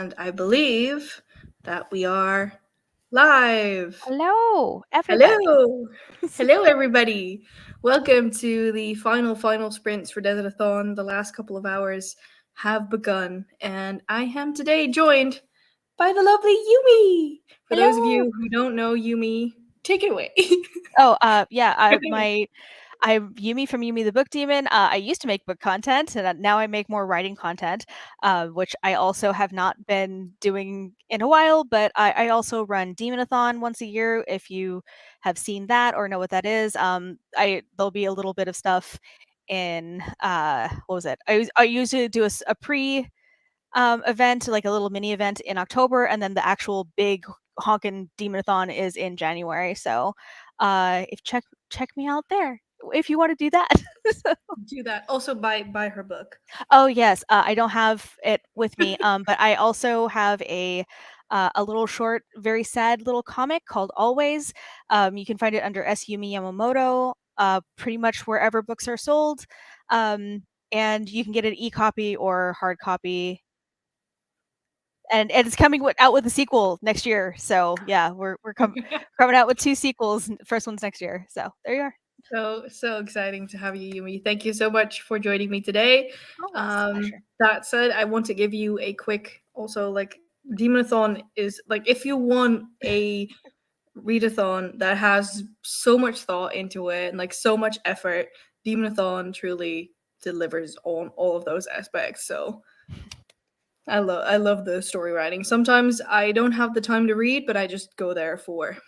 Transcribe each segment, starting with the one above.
and I believe that we are live. Hello, everybody. Hello! Hello, everybody! Welcome to the final sprints for DesertAthon. The last couple of hours have begun, and I am today joined by the lovely Yumi. For those of Hello. you who don't know Yumi, take it away. Oh, yeah. I'm Yumi from Yumi the Book Demon. I used to make book content, and now I make more writing content, which I also have not been doing in a while. But I also run DemonAthon once a year. If you have seen that or know what that is, there'll be a little bit of stuff in what was it? I usually do a pre event, like a little mini event in October, and then the actual big honkin' Demonathon is in January. So if check me out there if you want to do that. Do that. Also, buy her book. Oh yes, I don't have it with me, but I also have a little short, very sad little comic called Always. You can find it under S. Yumi Yamamoto, pretty much wherever books are sold, and you can get an e-copy or hard copy. And it's coming out with a sequel next year. So yeah, we're coming out with 2 sequels. First one's next year. So there you are. So exciting to have you, Yumi. Thank you so much for joining me today. Oh, it's a pleasure. That said, I want to give you a quick also like Demonathon is like if you want a readathon that has so much thought into it and like so much effort, Demonathon truly delivers on all of those aspects. So I love the story writing. Sometimes I don't have the time to read, but I just go there for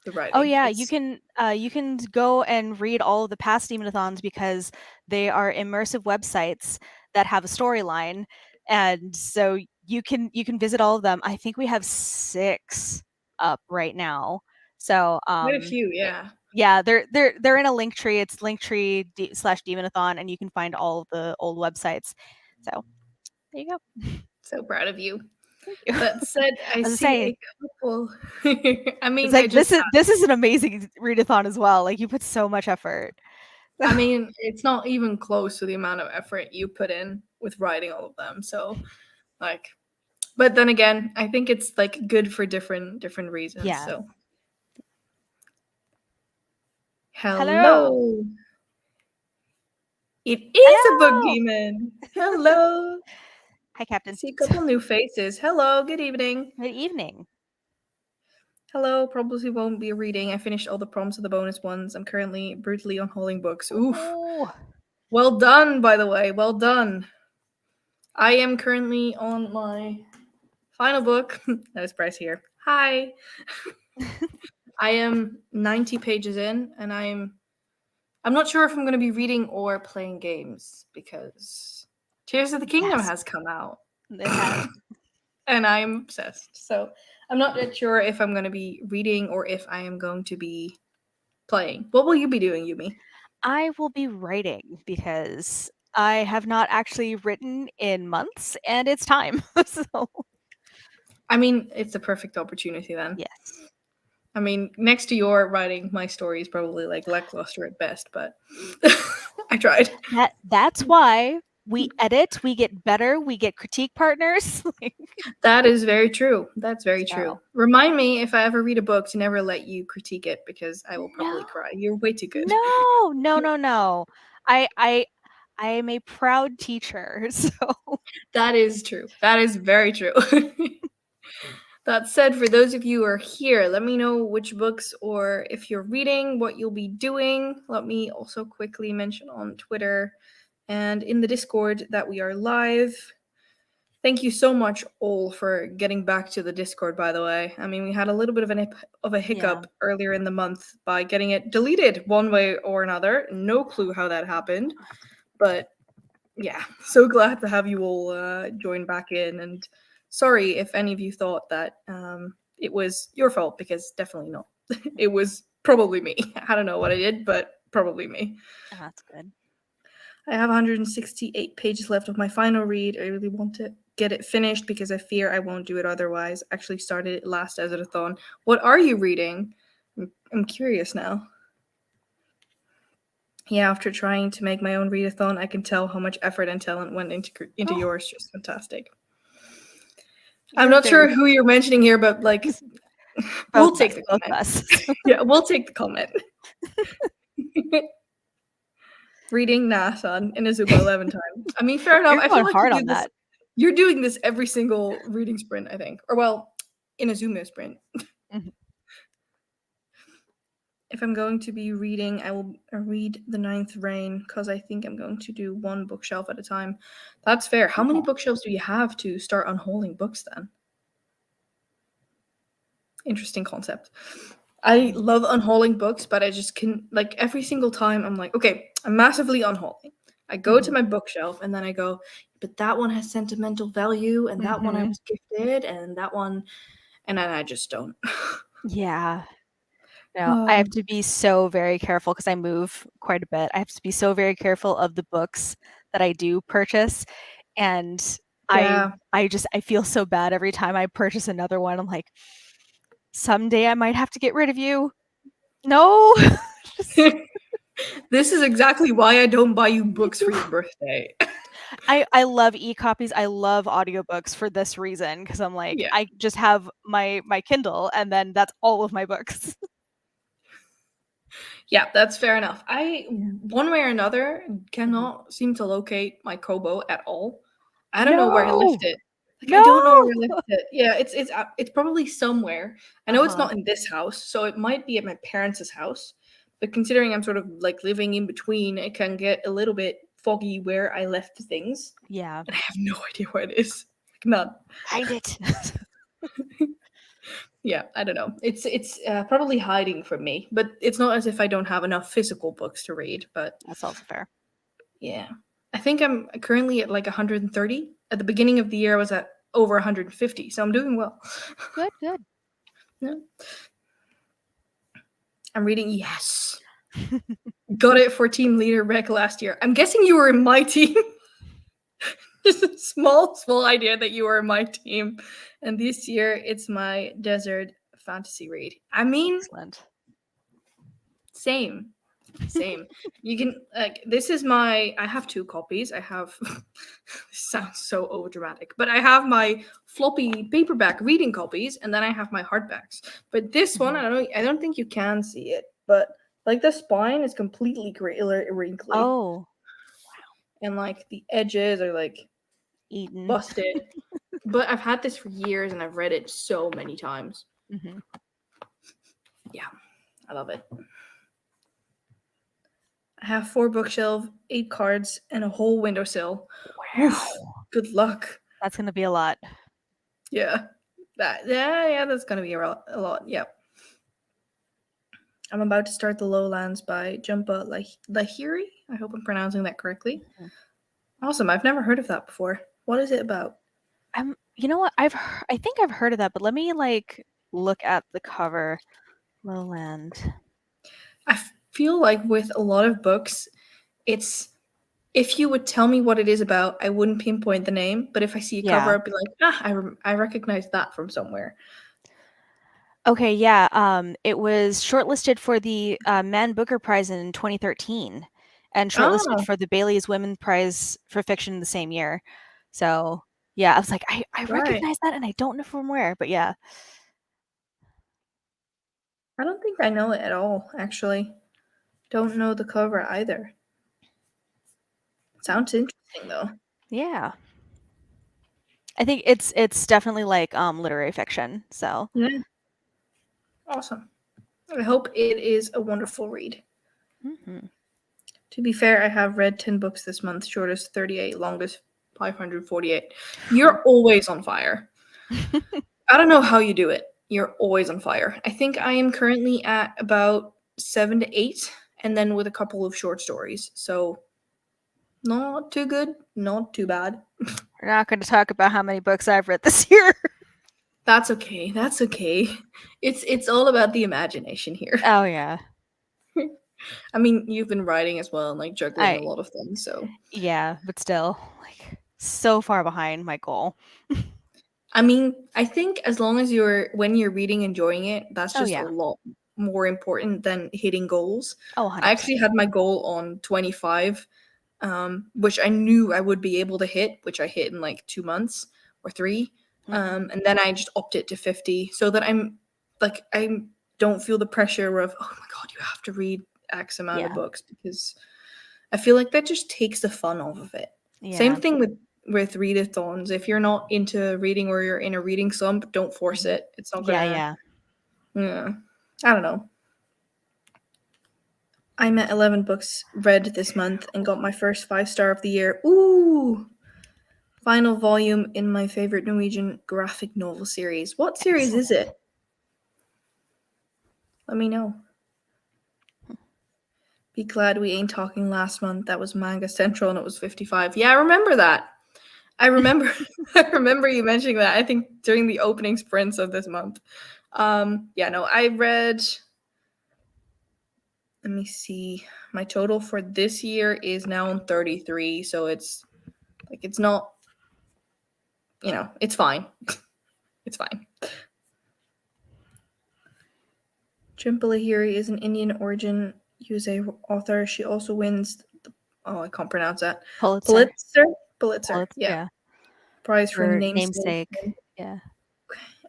the Oh writing. yeah, It's you can go and read all of the past Demonathons because they are immersive websites that have a storyline, and so you can visit all of them. I think we have 6 up right now. So quite a few, yeah. yeah, they're in a link tree. It's linktree/Demonathon, and you can find all of the old websites. So there you go. So proud of you. Thank you. That said, I As I see say, a couple. I it's mean, I like just this is an amazing readathon as well. Like you put so much effort. I mean, it's not even close to the amount of effort you put in with writing all of them. So, like, but then again, I think it's like good for different reasons. Yeah. So, Hello. hello. It is a book Hello. demon. Hello. Hi, Captain. See a couple new faces. Hello. Good evening. Good evening. Hello. Probably won't be reading. I finished all the prompts of the bonus ones. I'm currently brutally unhauling books. Oof. Oh, Well done, by the way. Well done. I am currently on my final book. That is Bryce here. Hi. I am 90 pages in, and I'm not sure if I'm going to be reading or playing games because Tears of the Kingdom yes, has come out, it has. and I'm obsessed. So I'm not yet sure if I'm going to be reading or if I am going to be playing. What will you be doing, Yumi? I will be writing because I have not actually written in months, and it's time. So I mean, it's the perfect opportunity then. yes, I mean, next to your writing, my story is probably like lackluster at best, but I tried. that's why we edit, we get better, we get critique partners. That is very true. That's very true. So Remind me if I ever read a book to never let you critique it because I will no, probably cry. You're way too good. no. I I I am a proud teacher. So That is true. That is very true. That said, for those of you who are here, let me know which books or if you're reading, what you'll be doing. Let me also quickly mention on Twitter and in the Discord that we are live. Thank you so much all for getting back to the Discord, by the way. I mean, we had a little bit of a yeah. hiccup earlier in the month by getting it deleted one way or another. No clue how that happened, but yeah, so glad to have you all join back in. And sorry if any of you thought that it was your fault, because definitely not. It was probably me. I don't know what I did, but probably me. Oh, that's good. I have 168 pages left of my final read. I really want to get it finished because I fear I won't do it otherwise. Actually started it last DesertAthon. What are you reading? I'm curious now. Yeah, after trying to make my own readathon, I can tell how much effort and talent went into Oh, yours. Just fantastic. I'm not sure who you're mentioning here, but like, we'll take the both comment. us. Yeah, we'll take the comment. Reading Nathan in Azuma 11 times. I mean, fair enough. You're I feel going like hard you on do this. that. You're doing this every single reading sprint, I think. Or well, in Azuma sprint. Mhm. If I'm going to be reading, I will read The Ninth Reign because I think I'm going to do one bookshelf at a time. That's fair. How many bookshelves do you have to start unhauling books then? Interesting concept. I love unhauling books, but I just can, like, every single time I'm like, okay, I'm massively unhauling. I go to my bookshelf and then I go, but that one has sentimental value and that one I was gifted and that one, and then I just don't. Yeah. No, I have to be so very careful because I move quite a bit. I have to be so very careful of the books that I do purchase. And Yeah. I feel so bad every time I purchase another one. I'm like, someday I might have to get rid of you. No. This is exactly why I don't buy you books for your birthday. I love e-copies. I love audiobooks for this reason because I'm like, Yeah. I just have my Kindle and then that's all of my books. Yeah, that's fair enough. I, one way or another, cannot seem to locate my Kobo at all. I don't know where I left it. Like, I don't know where I left it. Yeah, it's probably somewhere. I know it's not in this house, so it might be at my parents' house. But considering I'm sort of like living in between, it can get a little bit foggy where I left things. Yeah. And I have no idea where it is. Like, none. Find it. Yeah, I don't know. It's probably hiding from me, but it's not as if I don't have enough physical books to read. But That's also fair. yeah, I think I'm currently at like 130. At the beginning of the year, I was at over 150, so I'm doing well. Good, good. Yeah. I'm reading. Yes, got it for team leader rec last year. I'm guessing you were in my team. Just a small idea that you were in my team. And this year, it's my desert fantasy read. I mean, Excellent. Same. You can, like, this is my, I have two copies. I have, this sounds so overdramatic, but I have my floppy paperback reading copies and then I have my hardbacks. But this one, I don't think you can see it, but like the spine is completely wrinkly. Oh, And like the edges are like eaten. busted. But I've had this for years and I've read it so many times. Yeah, I love it. I have 4 bookshelves, 8 cards, and a whole windowsill. Wow. Oof, good luck. That's going to be a lot. Yeah. That's going to be a lot. Yep. I'm about to start The Lowlands by Jhumpa Lahiri. I hope I'm pronouncing that correctly. Awesome. I've never heard of that before. What is it about? You know what? I think I've heard of that, but let me like look at the cover. Lowland. I feel like with a lot of books, it's, if you would tell me what it is about, I wouldn't pinpoint the name. But if I see a cover, I'd be like, I recognize that from somewhere. Okay, yeah. It was shortlisted for the Man Booker Prize in 2013 and shortlisted for the Bailey's Women Prize for Fiction the same year. So, yeah, I was like, I recognize that and I don't know from where, but yeah. I don't think I know it at all, actually. Don't know the cover either. Sounds interesting, though. Yeah. I think it's definitely like literary fiction, so. Yeah. Awesome. I hope it is a wonderful read. To be fair, I have read 10 books this month, shortest 38, longest 548. You're always on fire. I don't know how you do it. You're always on fire. I think I am currently at about 7 to 8, and then with a couple of short stories. So not too good, not too bad. We're not going to talk about how many books I've read this year. That's okay. That's okay. It's all about the imagination here. Oh yeah. I mean, you've been writing as well and like juggling a lot of things, so. Yeah, but still, like, so far behind my goal. I mean, I think as long as when you're reading, enjoying it, that's just yeah. a lot more important than hitting goals. Oh, 100%. I actually had my goal on 25, which I knew I would be able to hit, which I hit in like 2 months or 3. And then I just upped it to 50 so that I don't feel the pressure of, oh my god, you have to read X amount of books, because I feel like that just takes the fun off of it. Same thing with readathons. If you're not into reading or you're in a reading slump, don't force it. It's not gonna. Yeah. I don't know. I'm at 11 books read this month and got my first 5-star of the year. Ooh! Final volume in my favorite Norwegian graphic novel series. What series is it? Let me know. Be glad we ain't talking last month. That was Manga Central and it was 55. Yeah, I remember that. I remember I remember you mentioning that, I think during the opening sprints of this month. I read, let me see. My total for this year is now on 33, so it's not, it's fine. It's fine. Chimpalahiri is an Indian origin USA author. She also wins I can't pronounce that. Pulitzer. Yeah. Prize for Namesake. Yeah.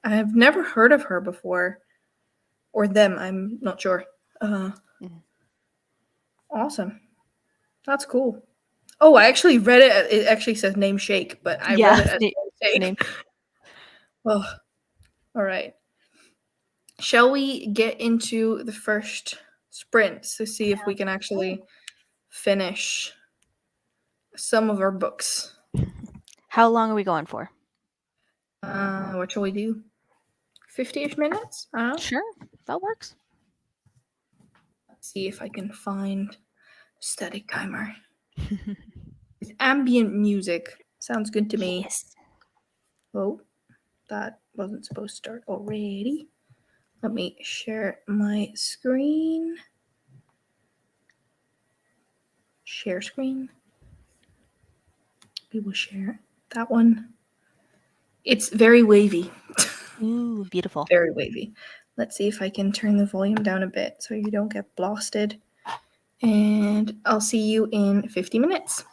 I have never heard of her before. Or them, I'm not sure. Awesome. That's cool. Oh, I actually read it. It actually says Name Shake, but I read it as Namesake. Oh, all right. Shall we get into the first sprints to see if we can actually finish some of our books? How long are we going for? What shall we do? 50-ish minutes? I don't know. Sure, that works. Let's see if I can find static timer. With ambient music. Sounds good to me. Yes. Oh, that wasn't supposed to start already. Let me share my screen. Share screen. We will share that one. It's very wavy. Ooh, beautiful. Very wavy. Let's see if I can turn the volume down a bit so you don't get blasted. And I'll see you in 50 minutes.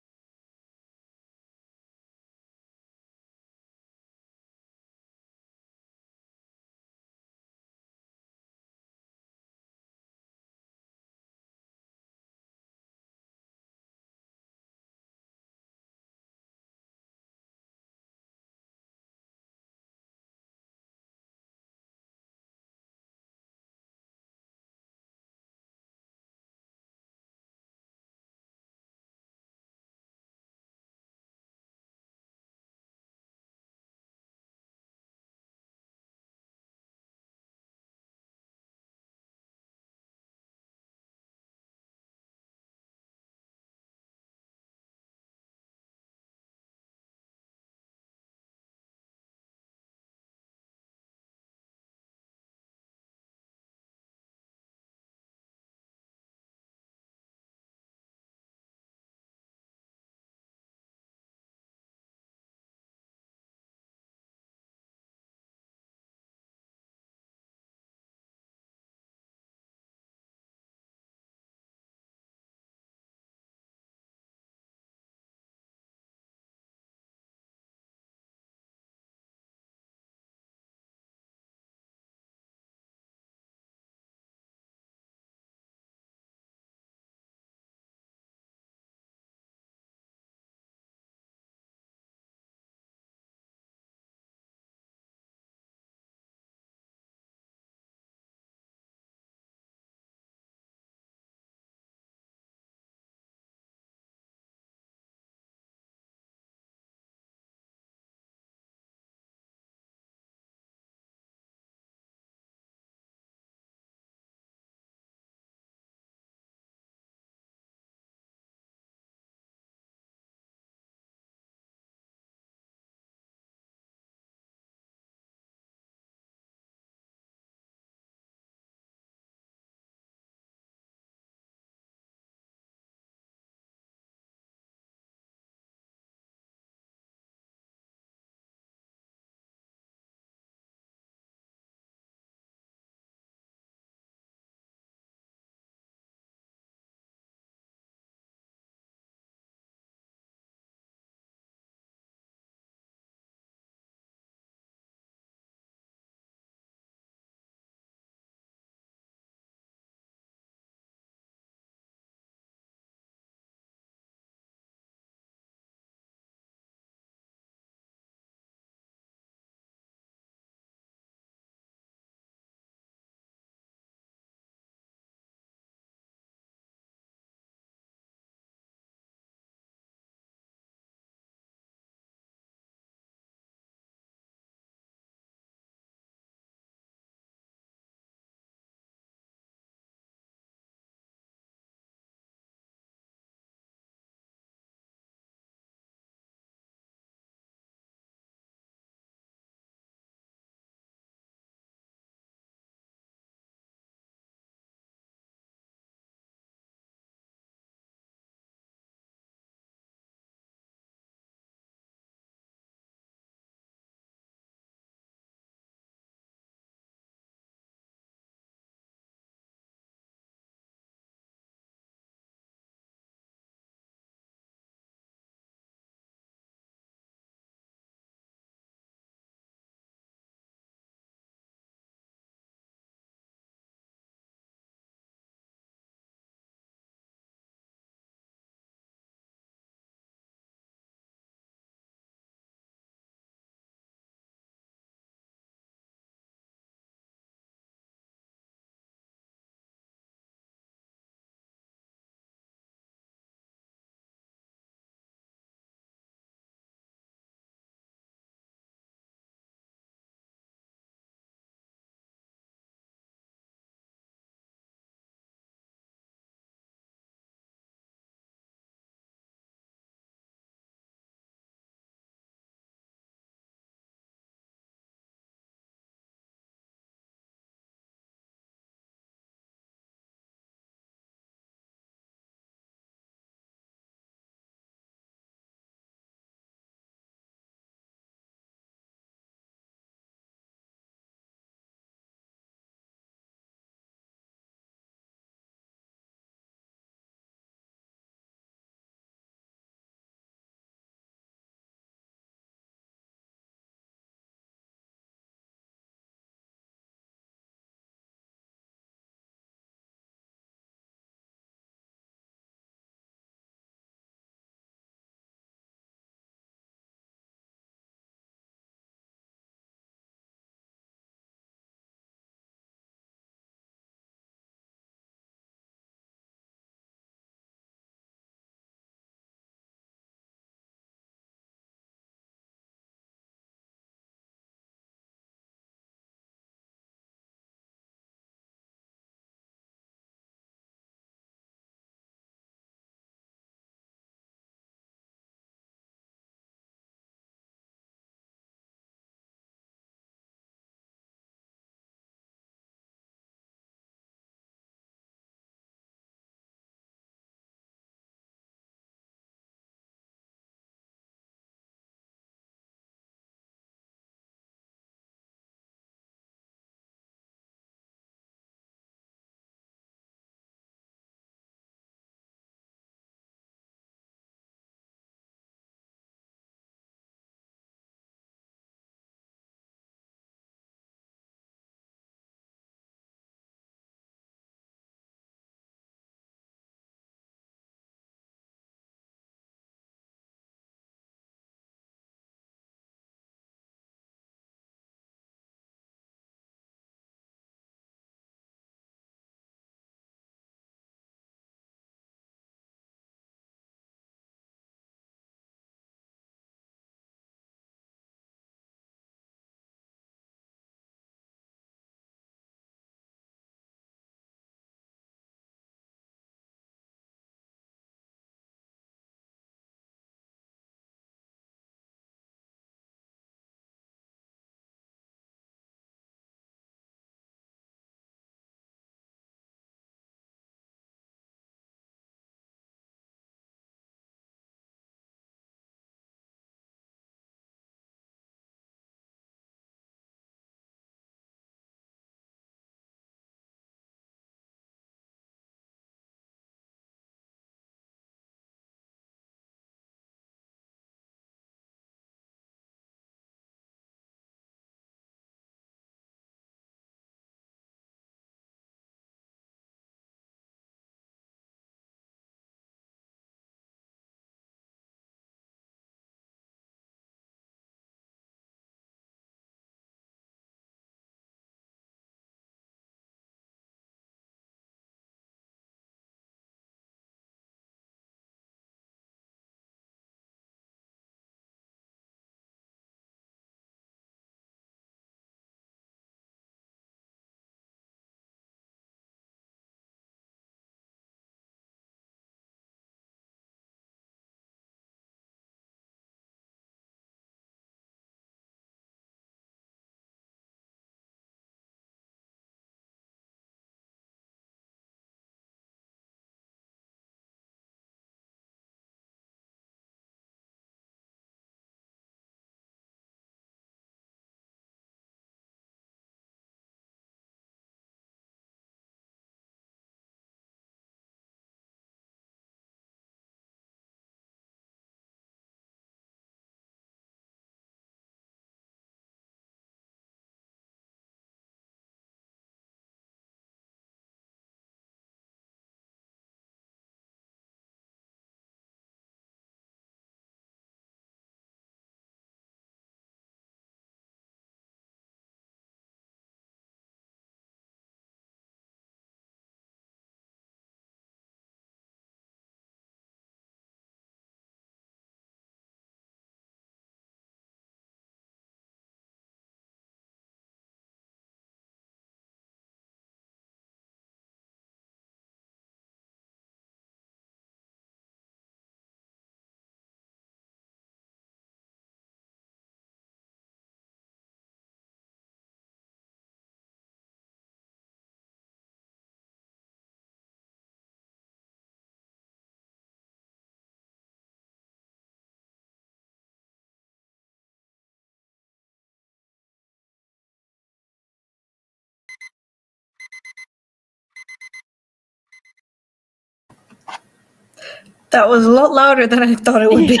That was a lot louder than I thought it would be.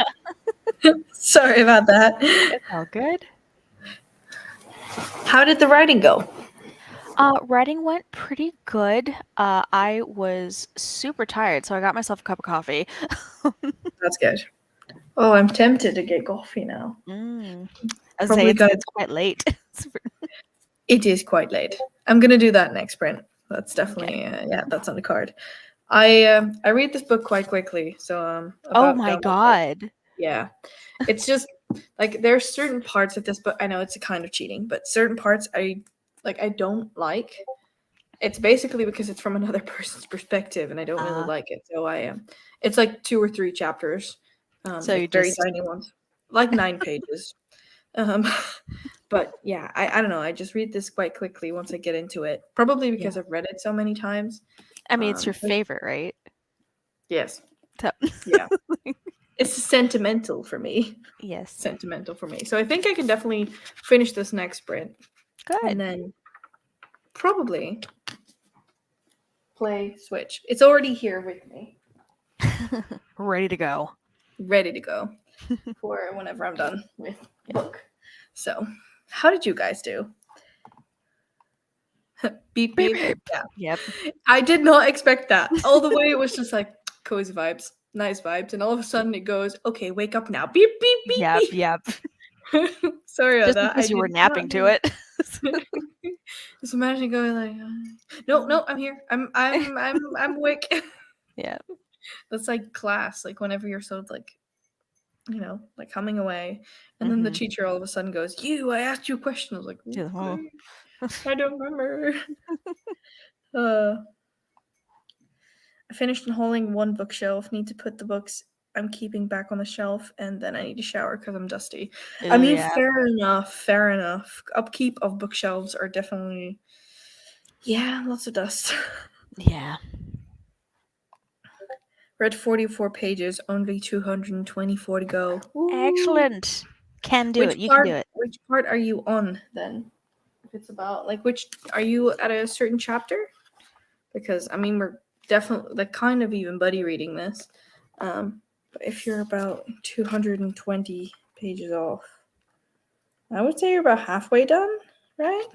Sorry about that. It's all good. How did the writing go? Writing went pretty good. I was super tired, so I got myself a cup of coffee. That's good. Oh, I'm tempted to get coffee now. I was Probably saying got it's quite late. It is quite late. I'm gonna do that next sprint. That's definitely that's on the card. I read this book quite quickly, so Oh about my done with it. god. Yeah, it's just like there's certain parts of this book. I know it's a kind of cheating, but certain parts I don't like. It's basically because it's from another person's perspective, and I don't really like it. So I am. It's like 2 or 3 chapters, So you like very just tiny ones, like 9 pages. But yeah, I don't know. I just read this quite quickly once I get into it. Probably because I've read it so many times. I mean, it's your favorite, right? Yes. So Yeah. It's sentimental for me. yes. Sentimental for me. So I think I can definitely finish this next sprint. Good. And then probably play Switch. It's already here with me. Ready to go. Ready to go for whenever I'm done with book. So, how did you guys do? Beep, beep. Yeah. Yep. I did not expect that. All the way it was just like cozy vibes, nice vibes, and all of a sudden it goes, okay, wake up now. Beep, beep, beep, Yep. beep. Yep. Sorry about Just that. because you were napping to it. Just imagine going like, no, I'm here. I'm awake. Yeah. That's like class. Like whenever you're so like, like humming away, and then the teacher all of a sudden goes, I asked you a question. I was like, okay. I don't remember. I finished unhauling 1 bookshelf. Need to put the books I'm keeping back on the shelf, and then I need to shower because I'm dusty. I mean, fair enough. Upkeep of bookshelves are definitely, lots of dust. Yeah. Read 44 pages, only 224 to go. Ooh. Excellent. Can do it. You can do it. Which part are you on then? If it's about which are you at a certain chapter? Because I mean, we're definitely kind of even buddy reading this. But if you're about 220 pages off, I would say you're about halfway done, right?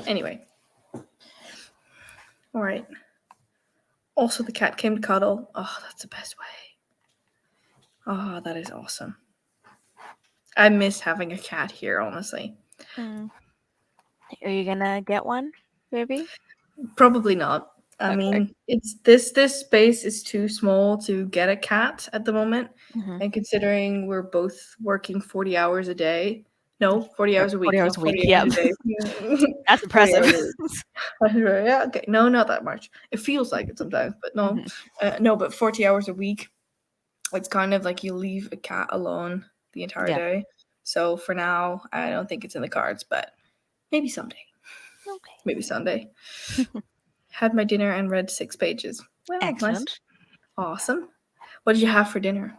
Anyway. All right. Also, the cat came to cuddle. Oh, that's the best way. Oh, that is awesome. I miss having a cat here, honestly. Are you gonna get one, maybe? Probably not. I mean, it's this space is too small to get a cat at the moment. And considering we're both working 40 hours a day. No, 40 hours a week. 40 hours a week, 40 hours a day. That's impressive. Yeah, okay. No, not that much. It feels like it sometimes, but no. No, but 40 hours a week. It's kind of like you leave a cat alone the entire day. So for now, I don't think it's in the cards, but maybe someday. Okay. Maybe Sunday. Had my dinner and read 6 pages. Well, excellent. Nice. Awesome. What did you have for dinner?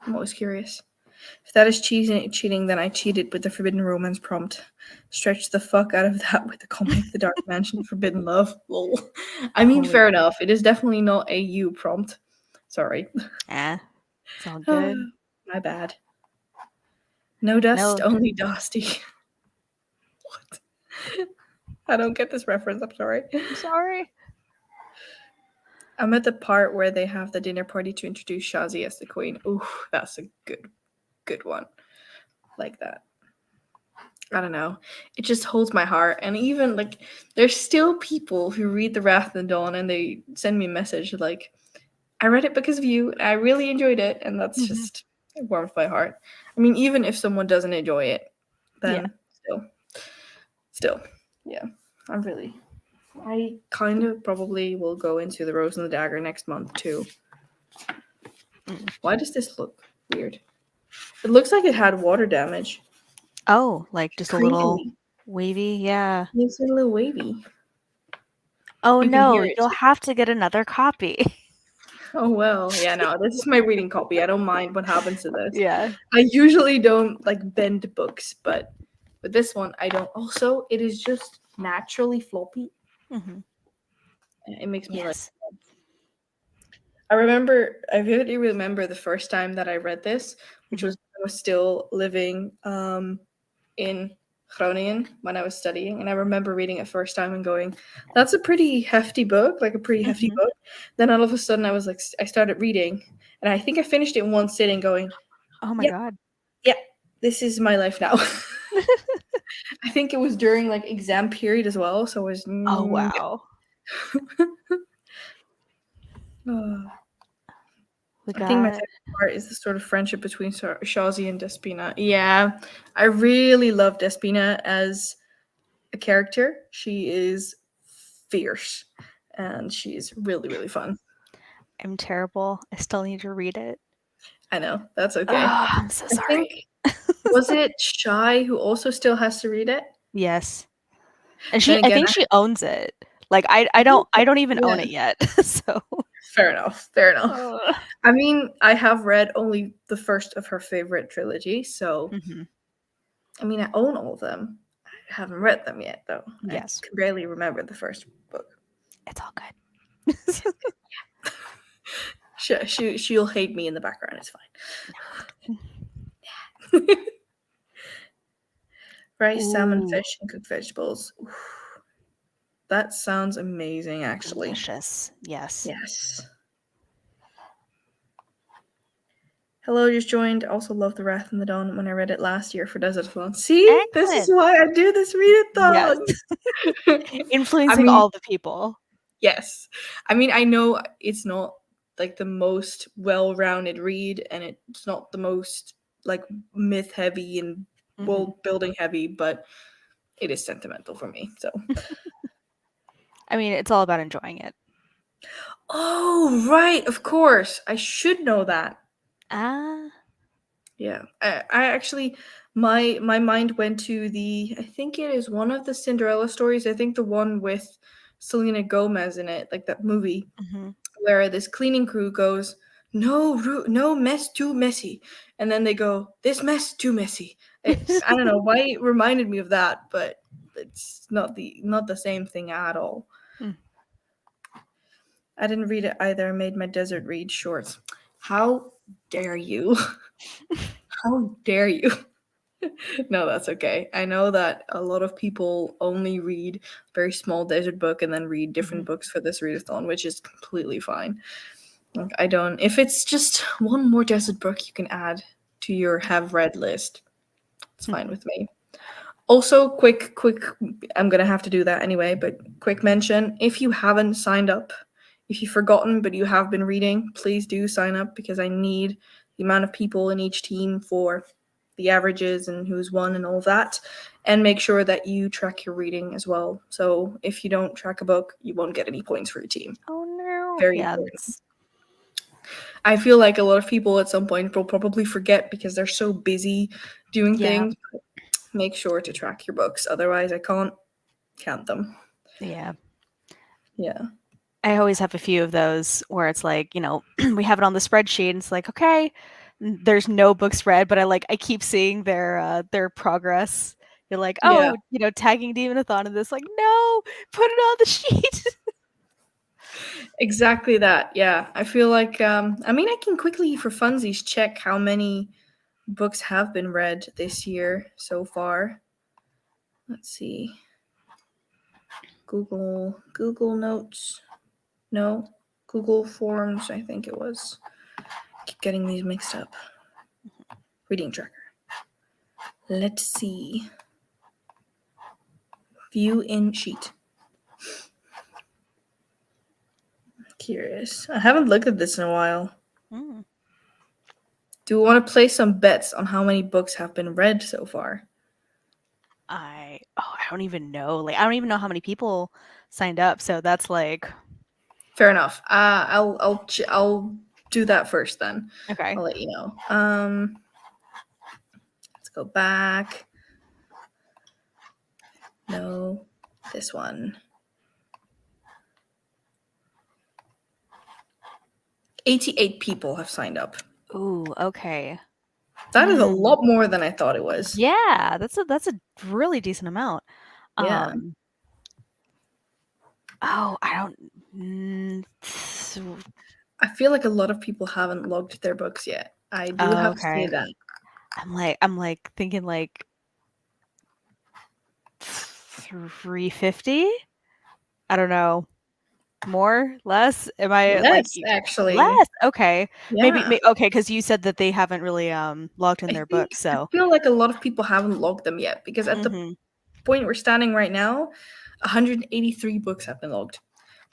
I'm always curious. If that is cheating, then I cheated with the Forbidden Romance prompt. Stretch the fuck out of that with the comic The Dark Mansion Forbidden Love. Lol. I mean, fair enough. It is definitely not a you prompt. Sorry. It's all good. My bad. No dust, only dusty. What? I don't get this reference. I'm sorry. I'm at the part where they have the dinner party to introduce Shazi as the queen. Ooh, that's a good one. Like that. I don't know. It just holds my heart. And even there's still people who read The Wrath of the Dawn and they send me a message like, I read it because of you. And I really enjoyed it. And that's just, it warms my heart. I mean, even if someone doesn't enjoy it, then still, yeah. I kind of probably will go into The Rose and the Dagger next month too. Why does this look weird? It looks like it had water damage. Oh, like just a little wavy? Yeah. It's a little wavy. Oh no, you'll have to get another copy. Oh well, yeah, no, this is my reading copy. I don't mind what happens to this. Yeah. I usually don't bend books, but with this one, I don't. Also, it is just naturally floppy. It makes me I vividly remember the first time that I read this, which was when I was still living in Groningen when I was studying, and I remember reading it first time and going, "That's a pretty hefty book, like a pretty hefty book." Then all of a sudden, I started reading, and I think I finished it in one sitting, going, Oh my "Yeah, god. yeah, this is my life now." I think it was during like exam period as well, so it was. Oh wow. We I think my got favorite part is the sort of friendship between Shazi and Despina. Yeah, I really love Despina as a character. She is fierce, and she's really, really fun. I'm terrible. I still need to read it. I know, that's okay. Oh, I'm so I think, sorry. was it Shy who also still has to read it? Yes. And Then I again, think she owns it. Like I don't even own yeah, it yet. So fair enough, fair enough. Ugh. I mean, I have read only the first of her favorite trilogy, so Mhm. I mean, I own all of them. I haven't read them yet, though. Yes. I can barely remember the first book. It's all good. She'll hate me in the background. It's fine. Rice, salmon, Ooh, fish, and cooked vegetables. Oof. That sounds amazing, actually. delicious. Yes. Yes. Hello, just joined. Also love The Wrath and the Dawn when I read it last year for DesertAthon. See? This is Excellent. why I do this Yes. readathon. I Influencing mean, all the people. yes. I mean, I know it's not like the most well-rounded read, and it's not the most like myth heavy and Mhm. world building heavy, but it is sentimental for me. So I mean, it's all about enjoying it. oh, right, of course. I should know that. Ah. Yeah. I actually my mind went to I think it is one of the Cinderella stories. I think the one with Selena Gomez in it, like that movie Mhm. where this cleaning crew goes, no mess too messy, and then they go, this mess too messy. I don't know why it reminded me of that, but it's not the same thing at all. Mm. I didn't read it either. I made my desert read shorts. How dare you? How dare you? No, that's okay. I know that a lot of people only read very small desert book and then read different Mhm. books for this readathon, which is completely fine. Like, I don't. If it's just one more desert book you can add to your have read list, it's fine with me. Also, quick, I'm gonna have to do that anyway, but quick mention, if you haven't signed up, if you've forgotten but you have been reading, please do sign up because I need the amount of people in each team for the averages and who's won and all that, and make sure that you track your reading as well. So if you don't track a book, you won't get any points for your team. Oh no. Very Yeah, important. that's I feel like a lot of people at some point will probably forget because they're so busy doing yeah. things. Make sure to track your books, otherwise I can't count them. Yeah. Yeah. I always have a few of those where it's like, we have it on the spreadsheet and it's like, okay, there's no books read, but I keep seeing their progress. You're like, Yeah. oh, tagging DesertAthon in this, like, no, put it on the sheet. Exactly that. Yeah. I feel like I mean I can quickly for funsies check how many books have been read this year so far. Let's see. Google Notes. No. Google Forms, I think it was. Keep getting these mixed up. Reading tracker. Let's see. View in sheet. Curious. I haven't looked at this in a while. Mm. Do we want to place some bets on how many books have been read so far? I don't even know. Like, I don't even know how many people signed up. So that's like, Fair enough. I'll do that first then. okay. I'll let you know. Let's go back. No, this one. 88 people have signed up. Ooh, okay. That is a lot more than I thought it was. Yeah, that's a really decent amount. Yeah. Oh, I don't. I feel like a lot of people haven't logged their books yet. I do Oh, have to say okay. that. I'm like thinking like 350. I don't know. More? Less? Am I like Less, actually. less? Okay. Maybe, Yeah. okay, because you said that they haven't really logged in their books, I so. feel like a lot of people haven't logged them yet because at the Mm-hmm. point we're standing right now, 183 books have been logged.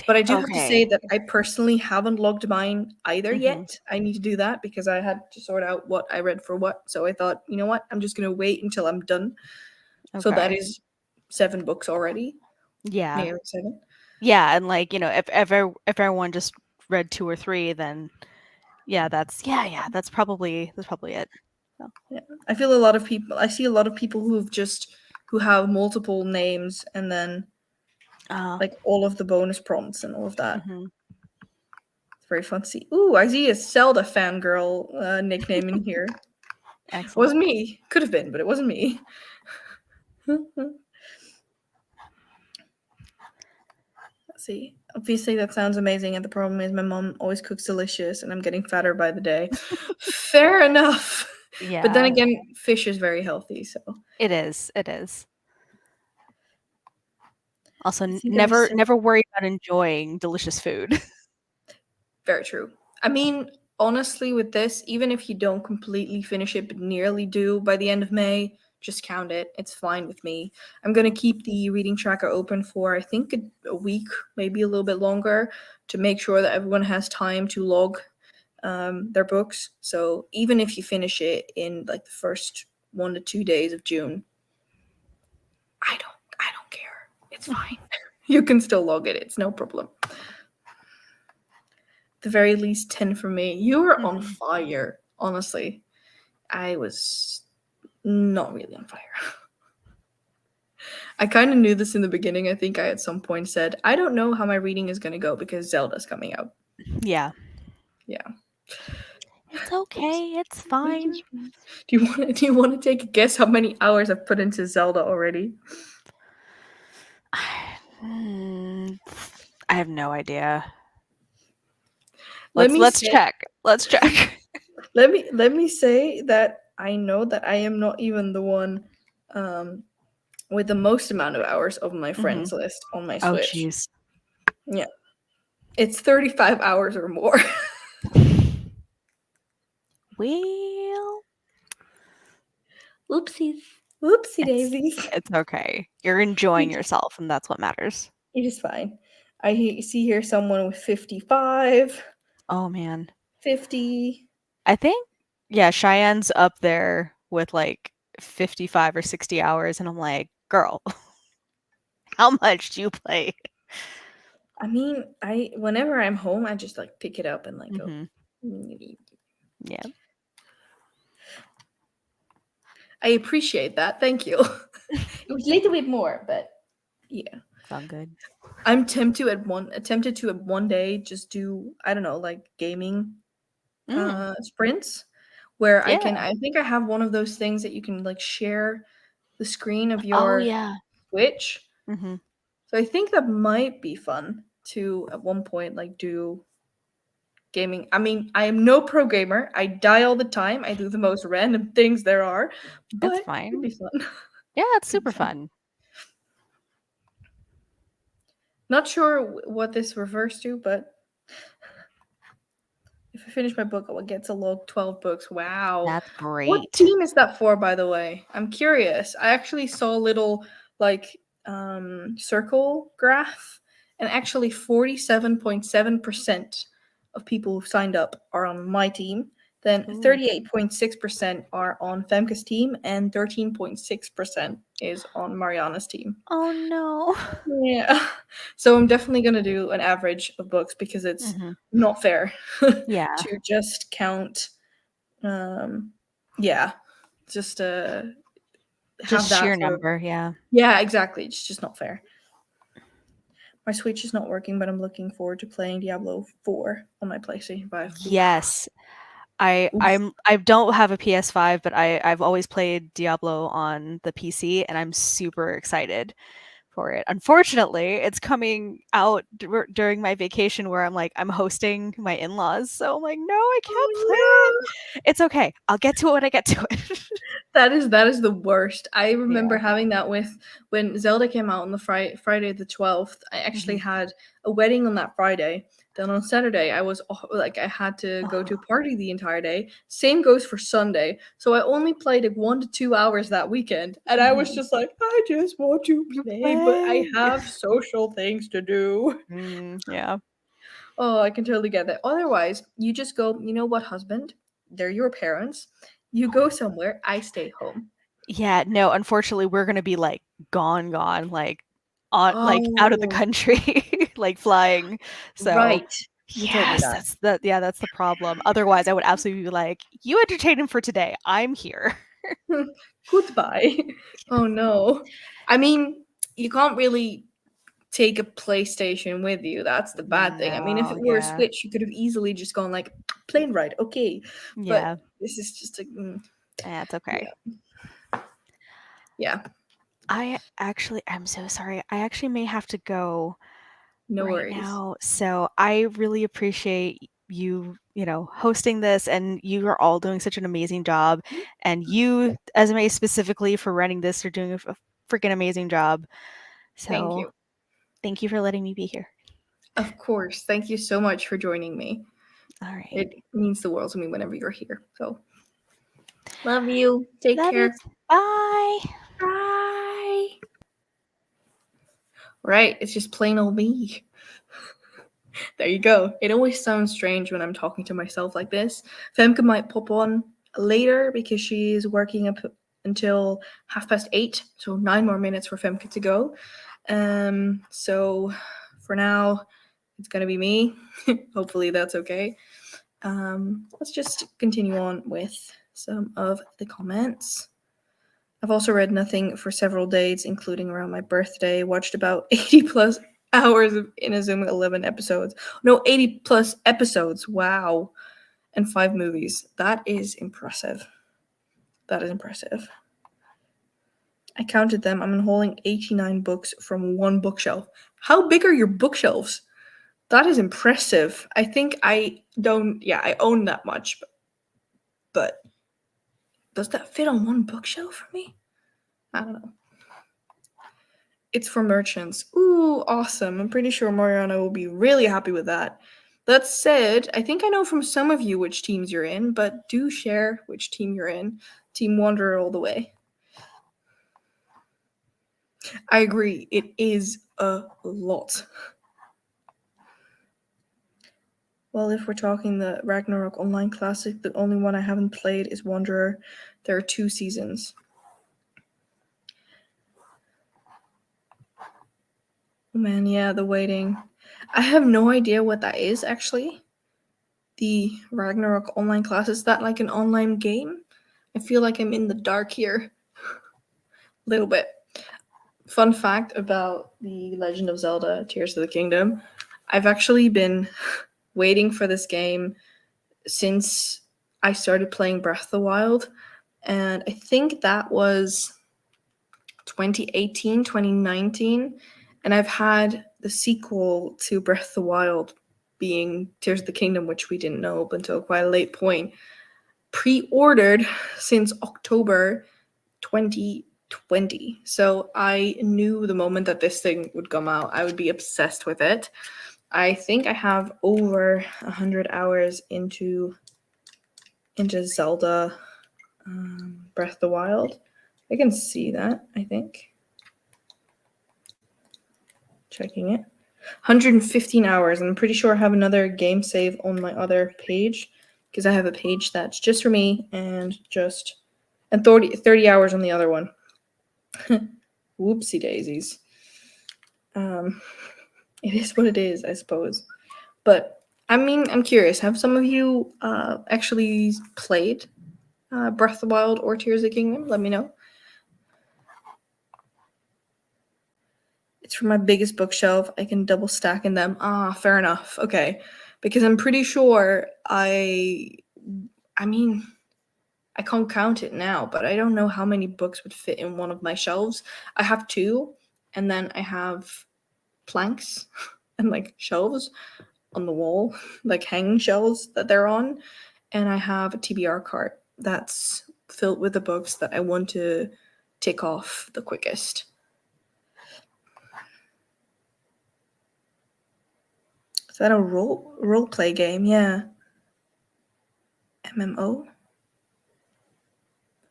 But I do have to say Okay. that I personally haven't logged mine either Mm-hmm. yet. I need to do that because I had to sort out what I read for what. So I thought, you know what? I'm just going to wait until I'm done. So that Okay. is 7 books already. Yeah. Maybe 7. Yeah, and like, if everyone just read 2 or 3, then yeah, that's probably it. So. Yeah. I feel a lot of people, I see a lot of people who have multiple names and then like all of the bonus prompts and all of that. Mm-hmm. It's very fun to see. Ooh, I see a Zelda fangirl nickname in here. It wasn't Excellent. me. Could have been, but it wasn't me. Let's see. Obviously, that sounds amazing, and the problem is my mom always cooks delicious, and I'm getting fatter by the day. Fair enough. Yeah. But then again, fish is very healthy, so. It is. It is. Also, I think never worry about enjoying delicious food. Very true. I mean, honestly, with this, even if you don't completely finish it, but nearly do by the end of May, just count it. It's fine with me. I'm going to keep the reading tracker open for, I think, a week, maybe a little bit longer, to make sure that everyone has time to log their books. So even if you finish it in like the first 1 to 2 days of June, I don't care. It's fine. You can still log it. It's no problem. The very least 10 for me. You were on fire, honestly. I was not really on fire. I kind of knew this in the beginning. I think I at some point said, I don't know how my reading is going to go because Zelda's coming out. Yeah. Yeah. It's okay. It's fine. Do you want to take a guess how many hours I've put into Zelda already? I have no idea. Let's check. Let's check. Let me say that I know that I am not even the one with the most amount of hours of my friends list on my Switch. Oh, jeez. Yeah. It's 35 hours or more. Well, Oopsies. Whoopsie daisies. It's okay. You're enjoying yourself, and that's what matters. It is fine. I see here someone with 55. Oh, man. 50. I think, yeah, Cheyenne's up there with like 55 or 60 hours, and I'm like, girl, how much do you play? I mean, whenever I'm home, I just like pick it up and like go. Yeah. I appreciate that. Thank you. It was a little bit more, but yeah. Sound good. I'm tempted to at one day just do, I don't know, like gaming sprints where I think I have one of those things that you can like share the screen of your Switch. Mm-hmm. So I think that might be fun to at one point like do gaming. I mean, I am no pro gamer. I die all the time. I do the most random things there are, but It's fine. it'd be fun. Yeah, it's super fun. Not sure what this refers to, but if I finish my book, I will get to log 12 books. Wow. That's great. What team is that for, by the way? I'm curious. I actually saw a little like circle graph, and actually 47.7% of people who signed up are on my team. Then 38.6% are on Femke's team, and 13.6% is on Mariana's team. Oh no. Yeah. So I'm definitely going to do an average of books because it's not fair to just count. Just have that sheer number. Yeah. Yeah, exactly. It's just not fair. My Switch is not working, but I'm looking forward to playing Diablo 4 on my PlayStation 5. Yes. I don't have a PS5, but I've always played Diablo on the PC, and I'm super excited for it. Unfortunately, it's coming out during my vacation where I'm hosting my in-laws. So I'm like, no, I can't play it. It's okay. I'll get to it when I get to it. That is the worst. I remember Yeah. having that with when Zelda came out on the Friday the 12th. I actually had a wedding on that Friday. Then on Saturday, I was like I had to go to a party the entire day. Same goes for Sunday. So I only played like 1 to 2 hours that weekend, and I was just like, I just want to play, but I have social things to do. Yeah. Oh, I can totally get that. Otherwise, you just go, you know what, husband? They're your parents. You go somewhere, I stay home. Yeah, no, unfortunately, we're gonna be like gone, like out of the Oh, country, like flying. So right. You told me yes, that's the problem. Otherwise, I would absolutely be like, you entertain him for today. I'm here. that. Goodbye. Oh no. I mean, you can't really take a PlayStation with you. That's the bad thing. I mean, if No, it were a yeah. Switch, you could have easily just gone like plane ride, okay. But Yeah. this is just like It's okay. yeah. I'm so sorry. I actually may have to go No right worries. now. So I really appreciate you, hosting this, and you are all doing such an amazing job. And you, Esmay, specifically for running this, are doing a freaking amazing job. Thank So you. thank you for letting me be here. Of course. Thank you so much for joining me. All right. It means the world to me whenever you're here. So, love you. Take Love you. care. Bye. Bye. Right, it's just plain old me. There you go. It always sounds strange when I'm talking to myself like this. Femke might pop on later because she's working up until 8:30, so 9 more minutes for Femke to go. So for now, it's gonna be me. Hopefully that's okay. Let's just continue on with some of the comments. I've also read nothing for several days, including around my birthday. Watched about 80 plus hours of Inazuma 11 episodes. No, 80 plus episodes. Wow. And 5 movies. That is impressive. That is impressive. I counted them. I'm holding 89 books from one bookshelf. How big are your bookshelves? That is impressive. I think I own that much. But does that fit on one bookshelf for me? I don't know. It's for merchants. Ooh, awesome. I'm pretty sure Mariana will be really happy with that. That said, I think I know from some of you which teams you're in, but do share which team you're in. Team Wanderer all the way. I agree, it is a lot. Well, if we're talking the Ragnarok Online Classic, the only one I haven't played is Wanderer. There are 2 seasons. Oh man, yeah, the waiting. I have no idea what that is, actually. The Ragnarok Online Class, is that like an online game? I feel like I'm in the dark here. A little bit. Fun fact about The Legend of Zelda Tears of the Kingdom. I've actually been waiting for this game since I started playing Breath of the Wild, and I think that was 2018, 2019, and I've had the sequel to Breath of the Wild being Tears of the Kingdom, which we didn't know up until quite a late point, pre-ordered since October 2020. So I knew the moment that this thing would come out, I would be obsessed with it. I think I have over 100 hours into Zelda Breath of the Wild. I can see that, I think. Checking it. 115 hours. I'm pretty sure I have another game save on my other page because I have a page that's just for me and 30 hours on the other one. Whoopsie daisies. It is what it is, I suppose. But I mean, I'm curious. Have some of you actually played Breath of the Wild or Tears of the Kingdom? Let me know. It's for my biggest bookshelf. I can double stack in them. Fair enough. Okay. Because I'm pretty sure I mean, I can't count it now, but I don't know how many books would fit in one of my shelves. I have 2, and then I have planks and like shelves on the wall, like hanging shelves that they're on, and I have a TBR cart that's filled with the books that I want to tick off the quickest. Is that a role play game? Yeah. MMO?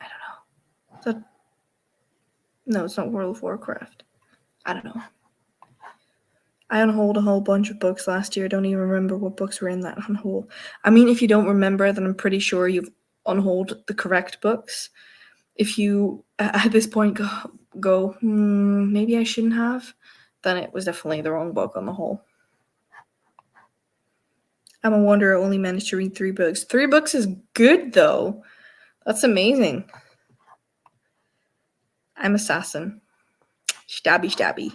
I don't know. Is that... No, it's not World of Warcraft. I don't know. I unhauled a whole bunch of books last year. I don't even remember what books were in that unhaul. I mean, if you don't remember, then I'm pretty sure you've unhauled the correct books. If you, at this point, go maybe I shouldn't have, then it was definitely the wrong book on the whole. I'm a wonder I only managed to read 3 books. 3 books is good, though. That's amazing. I'm assassin. Stabby, stabby.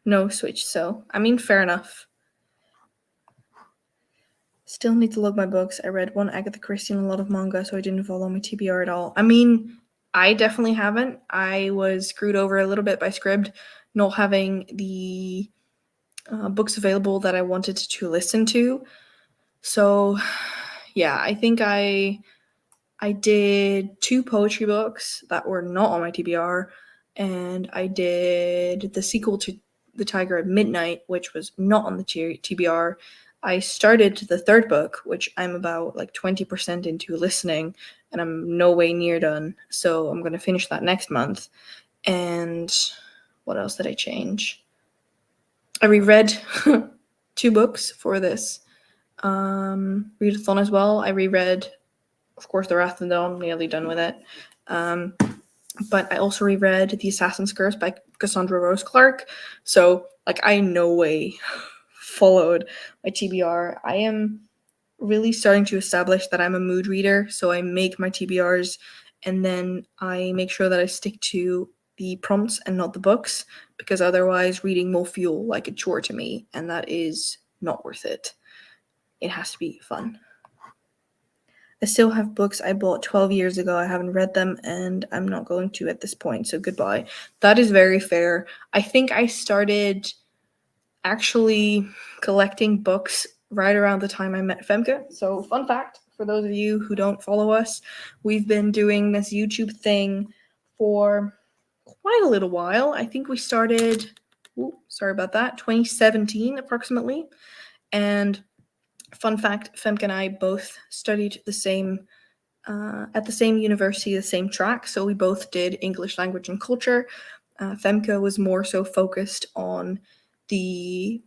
No switch, so, I mean, fair enough. Still need to log my books. I read 1 Agatha Christie and a lot of manga, so I didn't follow my TBR at all. I mean, I definitely haven't. I was screwed over a little bit by Scribd not having the books available that I wanted to listen to. So, yeah, I think I did 2 poetry books that were not on my TBR, and I did the sequel to The Tiger at Midnight, which was not on the TBR. I started the 3rd book, which I'm about like 20% into listening, and I'm no way near done. So I'm going to finish that next month. And what else did I change? I reread 2 books for this readathon as well. I reread, of course, The Wrath of Dawn, nearly done with it. But I also reread The Assassin's Curse by Cassandra Rose Clark. So, like, I in no way followed my TBR. I am really starting to establish that I'm a mood reader. So I make my TBRs and then I make sure that I stick to the prompts and not the books, because otherwise reading will feel like a chore to me, and that is not worth it. It has to be fun. I still have books I bought 12 years ago. I haven't read them, and I'm not going to at this point, so goodbye. That is very fair. I think I started actually collecting books right around the time I met Femke. So, fun fact, for those of you who don't follow us, we've been doing this YouTube thing for quite a little while. I think we started, sorry about that, 2017 approximately. And fun fact, Femke and I both studied the same at the same university, the same track. So we both did English language and culture. Femke was more so focused on the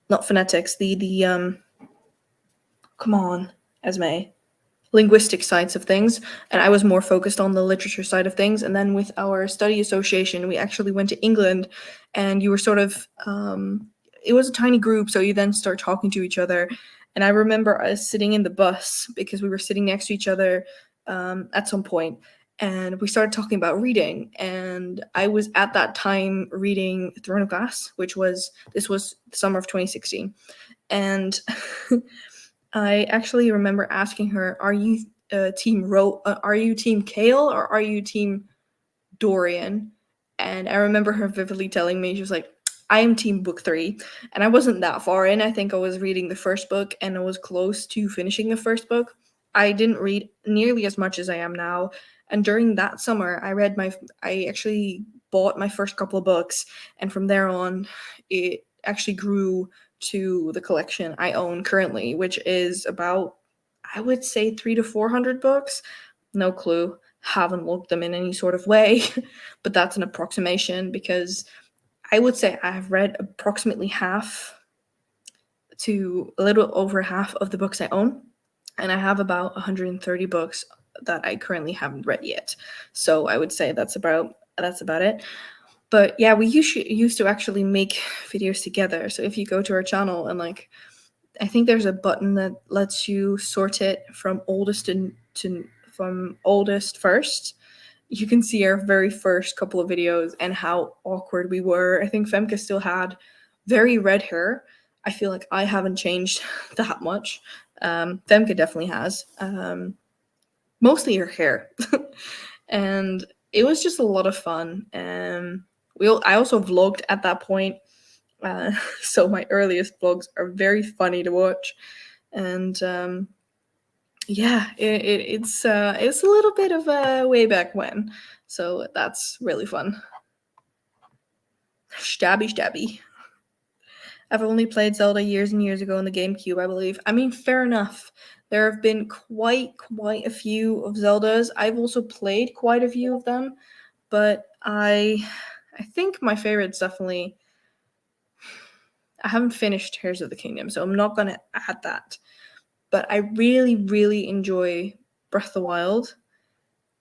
not phonetics, the come on, Esmay, linguistic sides of things, and I was more focused on the literature side of things. And then with our study association, we actually went to England, and you were sort of it was a tiny group, so you then start talking to each other. And I remember us sitting in the bus because we were sitting next to each other at some point, and we started talking about reading. And I was at that time reading Throne of Glass, this was the summer of 2016, and I actually remember asking her, "Are you are you team Kale or are you team Dorian?" And I remember her vividly telling me, she was like, "I am team book 3." And I wasn't that far in. I think I was reading the first book and I was close to finishing the first book. I didn't read nearly as much as I am now. And during that summer, I actually bought my first couple of books, and from there on, it actually grew to the collection I own currently, which is about, I would say, 300 to 400 books. No clue. Haven't looked them in any sort of way, but that's an approximation, because I would say I have read approximately half to a little over half of the books I own, and I have about 130 books that I currently haven't read yet. So I would say that's about it. But yeah, we used to actually make videos together. So if you go to our channel and like, I think there's a button that lets you sort it from oldest from oldest first. You can see our very first couple of videos and how awkward we were. I think Femke still had very red hair. I feel like I haven't changed that much. Femke definitely has. Mostly her hair. and it was just a lot of fun. I also vlogged at that point, so my earliest vlogs are very funny to watch, and yeah, it's a little bit of a way back when, so that's really fun. Stabby. I've only played Zelda years and years ago on the GameCube, I believe. I mean, fair enough. There have been quite a few of Zeldas. I've also played quite a few of them, but I think my favorite's definitely. I haven't finished Tears of the Kingdom, so I'm not gonna add that. But I really enjoy Breath of the Wild,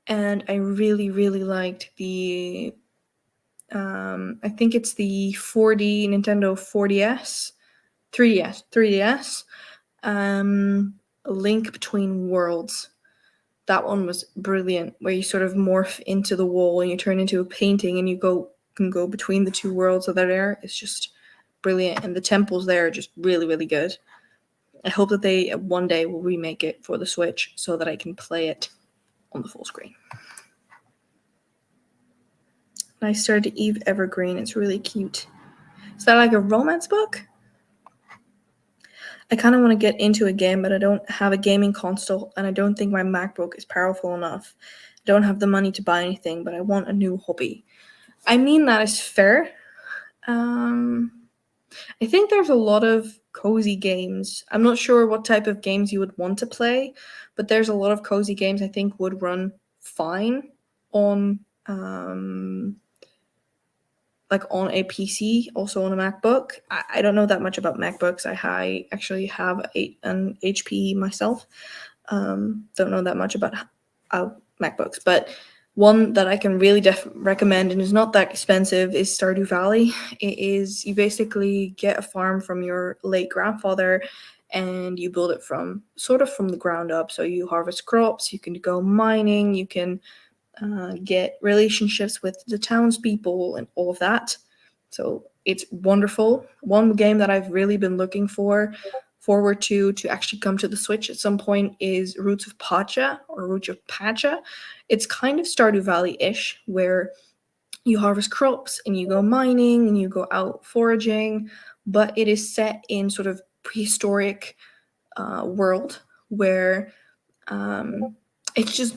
and I really liked the. I think it's the 4D Nintendo 4DS, 3DS. A Link Between Worlds. That one was brilliant, where you sort of morph into the wall and you turn into a painting and you can go between the two worlds that are there. It's just brilliant, and the temples there are just really good. I hope that they one day will remake it for the Switch so that I can play it on the full screen. And I started Eve Evergreen. It's really cute. Is that like a romance book? I kind of want to get into a game, but I don't have a gaming console, and I don't think my MacBook is powerful enough. I don't have the money to buy anything, but I want a new hobby. I mean, that is fair. I think there's a lot of cozy games. I'm not sure what type of games you would want to play, but there's a lot of cozy games I think would run fine on like on a PC, also on a MacBook. I don't know that much about MacBooks. I actually have an HP myself. Don't know that much about MacBooks, but one that I can really recommend and is not that expensive is Stardew Valley. It is, you basically get a farm from your late grandfather and you build it from the ground up. So you harvest crops, you can go mining, you can get relationships with the townspeople and all of that. So it's wonderful. One game that I've really been looking forward to actually come to the Switch at some point is Roots of Pacha. It's kind of Stardew Valley-ish, where you harvest crops and you go mining and you go out foraging, but it is set in sort of prehistoric world where it's just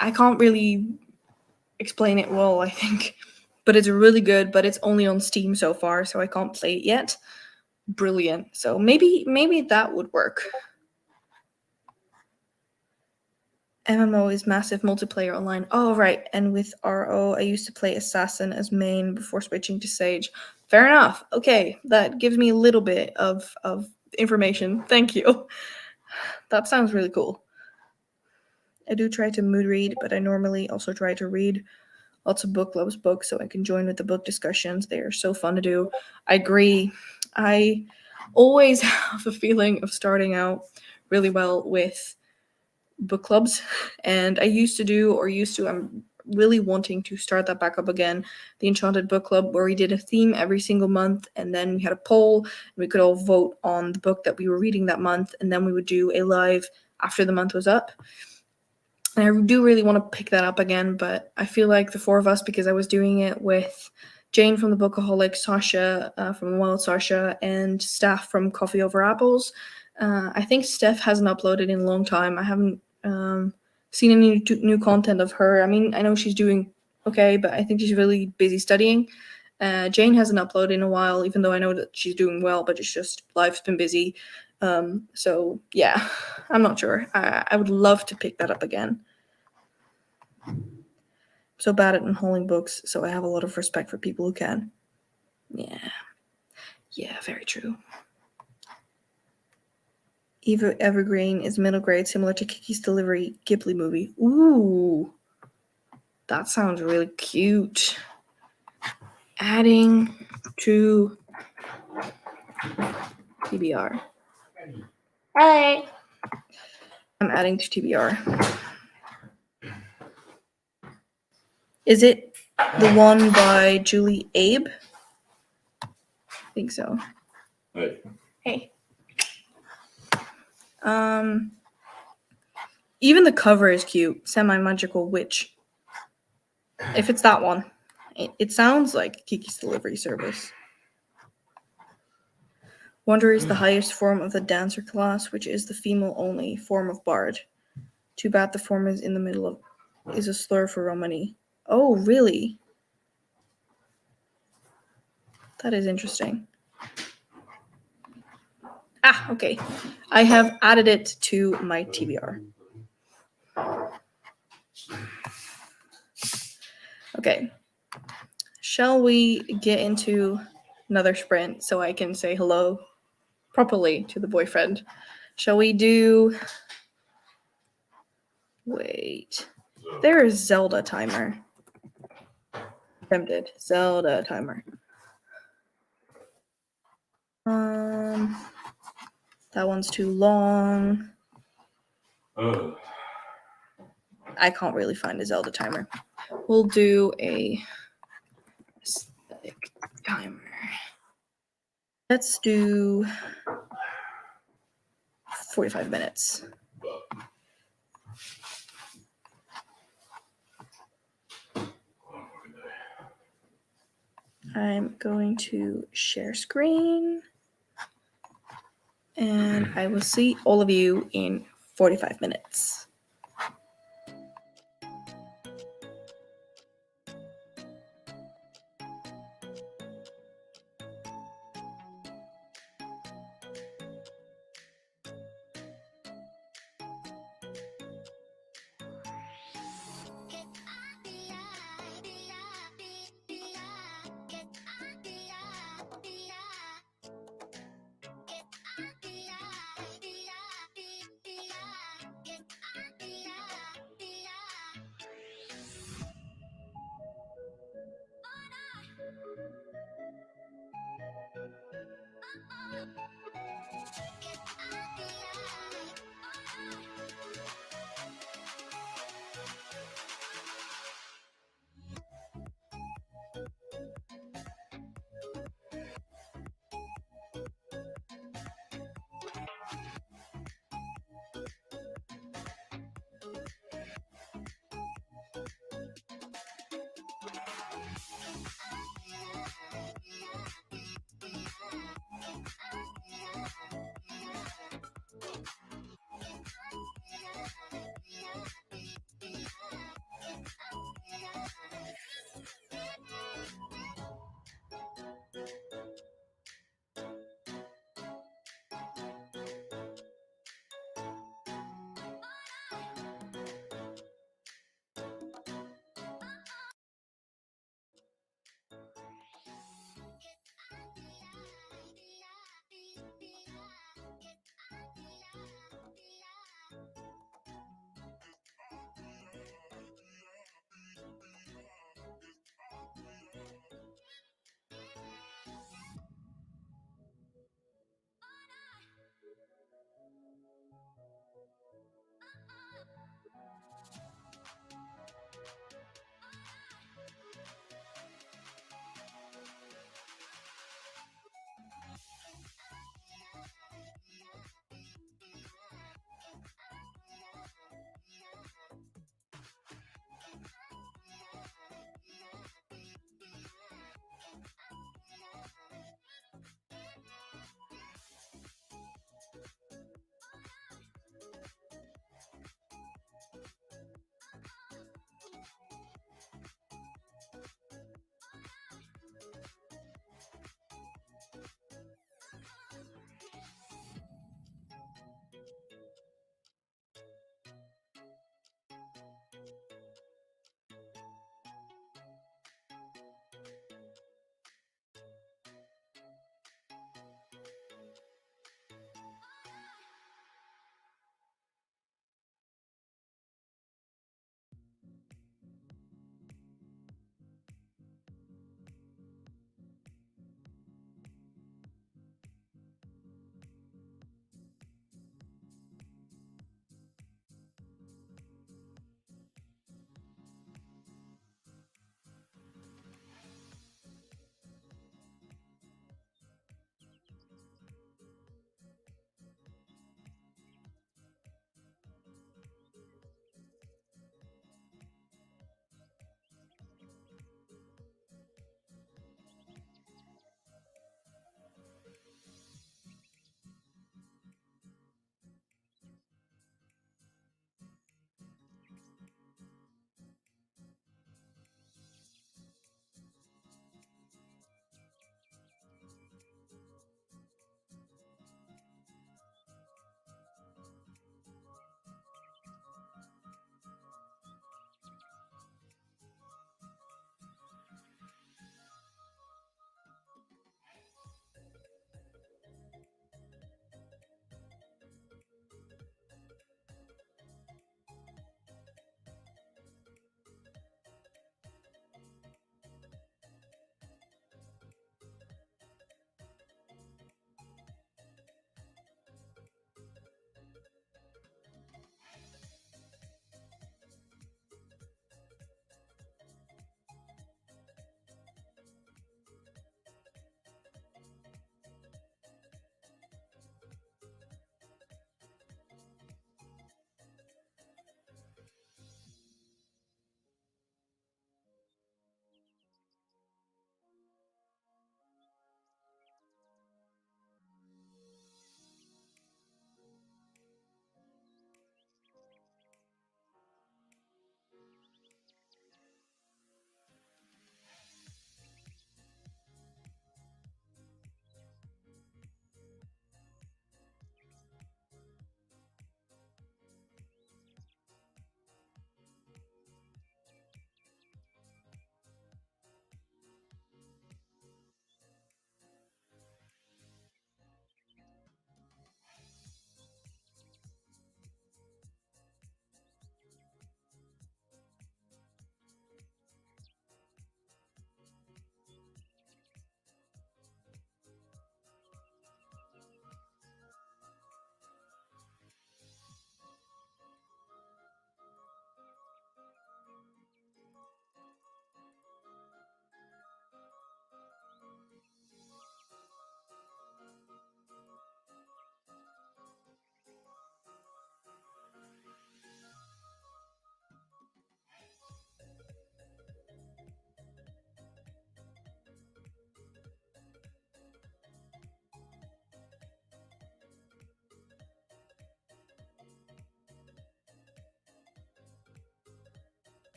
I can't really explain it well, I think, but it's really good. But it's only on Steam so far, so I can't play it yet. Brilliant. So maybe that would work. MMO is massive multiplayer online. Oh, right. And with RO, I used to play Assassin as main before switching to Sage. Fair enough. Okay, that gives me a little bit of information. Thank you. That sounds really cool. I do try to mood read, but I normally also try to read lots of book clubs books so I can join with the book discussions. They are so fun to do. I agree. I always have a feeling of starting out really well with book clubs, and I'm really wanting to start that back up again, the Enchanted Book Club, where we did a theme every single month, and then we had a poll and we could all vote on the book that we were reading that month, and then we would do a live after the month was up. And I do really want to pick that up again, but I feel like the four of us, because I was doing it with Jane from the Bookaholic, Sasha from Wild Sasha, and Steph from Coffee Over Apples. I think Steph hasn't uploaded in a long time. I haven't seen any new content of her. I mean, I know she's doing okay, but I think she's really busy studying. Jane hasn't uploaded in a while, even though I know that she's doing well, but it's just life's been busy. So yeah, I'm not sure. I would love to pick that up again. So bad at hauling books, so I have a lot of respect for people who can. Yeah, very true. Eva Evergreen is middle grade, similar to Kiki's Delivery Ghibli movie. Ooh, that sounds really cute. Adding to TBR. Hi. I'm adding to TBR. Is it the one by Julie Abe? I think so. Hey. Even the cover is cute. Semi-magical witch. if it's that one. It sounds like Kiki's Delivery Service. Wonder is the highest form of the dancer class, which is the female-only form of bard. Too bad the form is in the middle of is a slur for Romani. Oh, really? That is interesting. Ah, okay. I have added it to my TBR. Okay. Shall we get into another sprint so I can say hello properly to the boyfriend? Shall we do... Wait. There is Zelda timer. Tempted. Zelda timer. That one's too long. I can't really find a Zelda timer. We'll do a aesthetic timer. Let's do 45 minutes. I'm going to share screen. And I will see all of you in 45 minutes.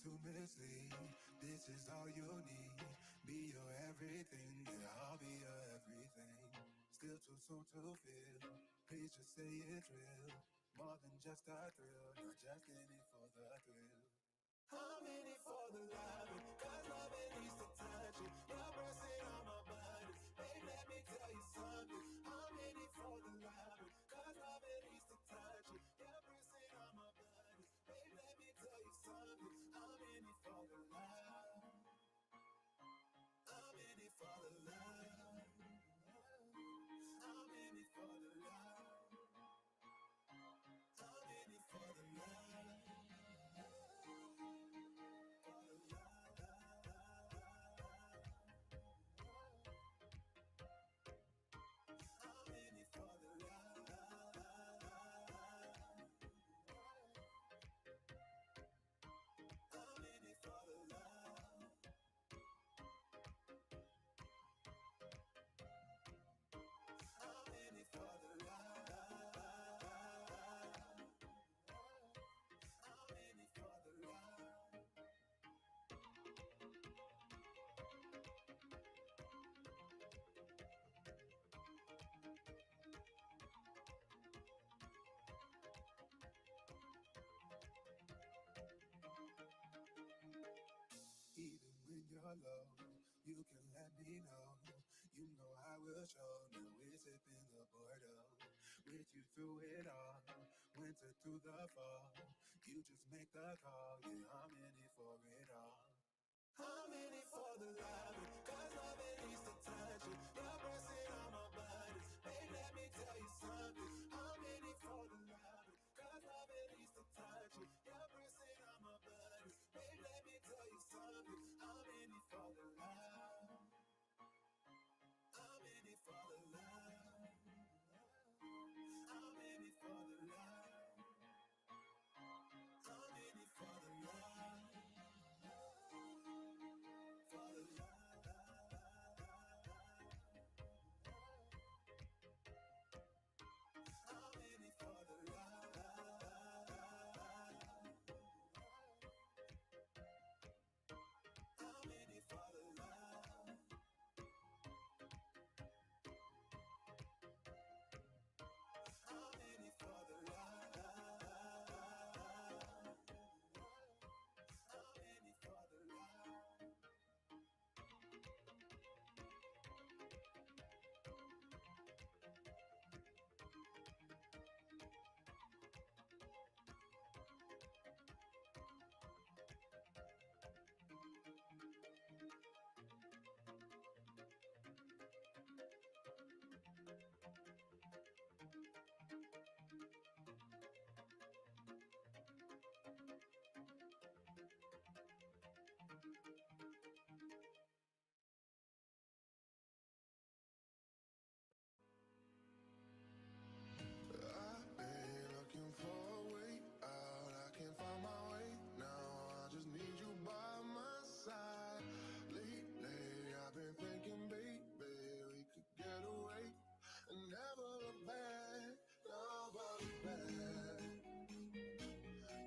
to mislead. This is all you need. Be your everything, yeah, I'll be your everything. Still too soon to feel. Please just say it's real. More than just a thrill, not just in it for the thrill. I'm in it for the love, cause love it needs to touch it. You're pressing on my body, babe, let me tell you something. I'm in it for the love, cause love it needs to touch it. You're pressing on my body, babe, let me tell you something. I'm in it for the love. I'm in it for the love. I'm in it for the love. I'm in it for the love. Even when you're low, you can let me know. You know I will show. Now we're sipping the Bordeaux. With you through it all, winter through the fall. You just make the call, yeah, I'm in it for it all. I'm in it for the love, cause love it needs to touch it. You're pressing on my body, babe, let me tell you something. I'm in it for the love, cause love it needs to touch it. You're pressing on my body, babe, let me tell you something. I'm in it for the love. I'm in it for the love. I'm in it for the love. I'm in it for the love. For the love. I'm in it for the love. I'm in it for the love. I'm in it for the love. I'm in it for the love. I've been looking for a way out. I can't find my way now. I just need you by my side. Lately, I've been thinking, baby, we could get away and never look back. Never look back.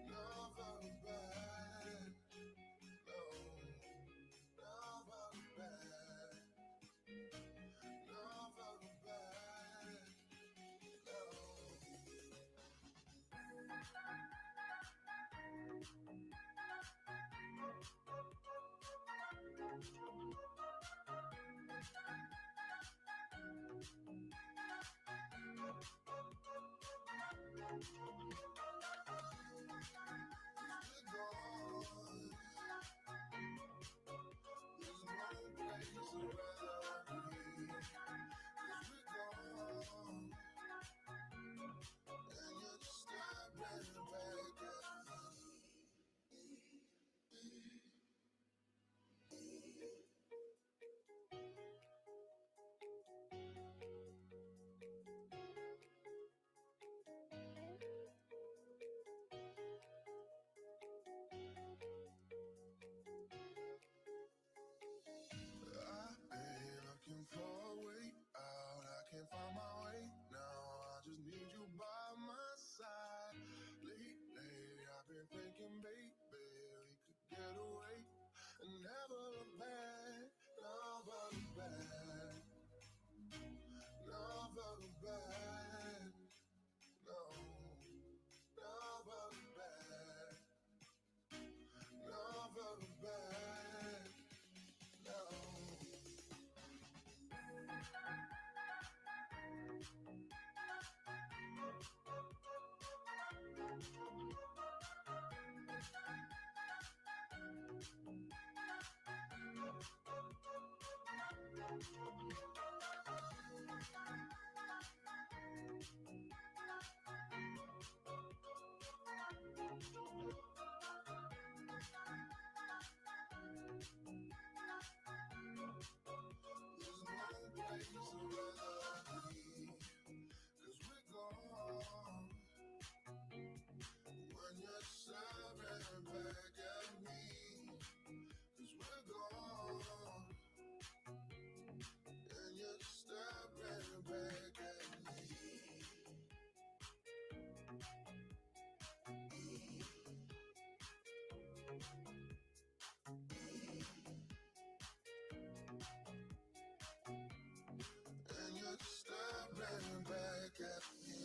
Never look back. No. Never look back. Never look back. No. There's no place I'd rather be, 'cause we're gone. When you're staring back at me, 'cause we're gone. And you're staring back at me. And you're staring back at me.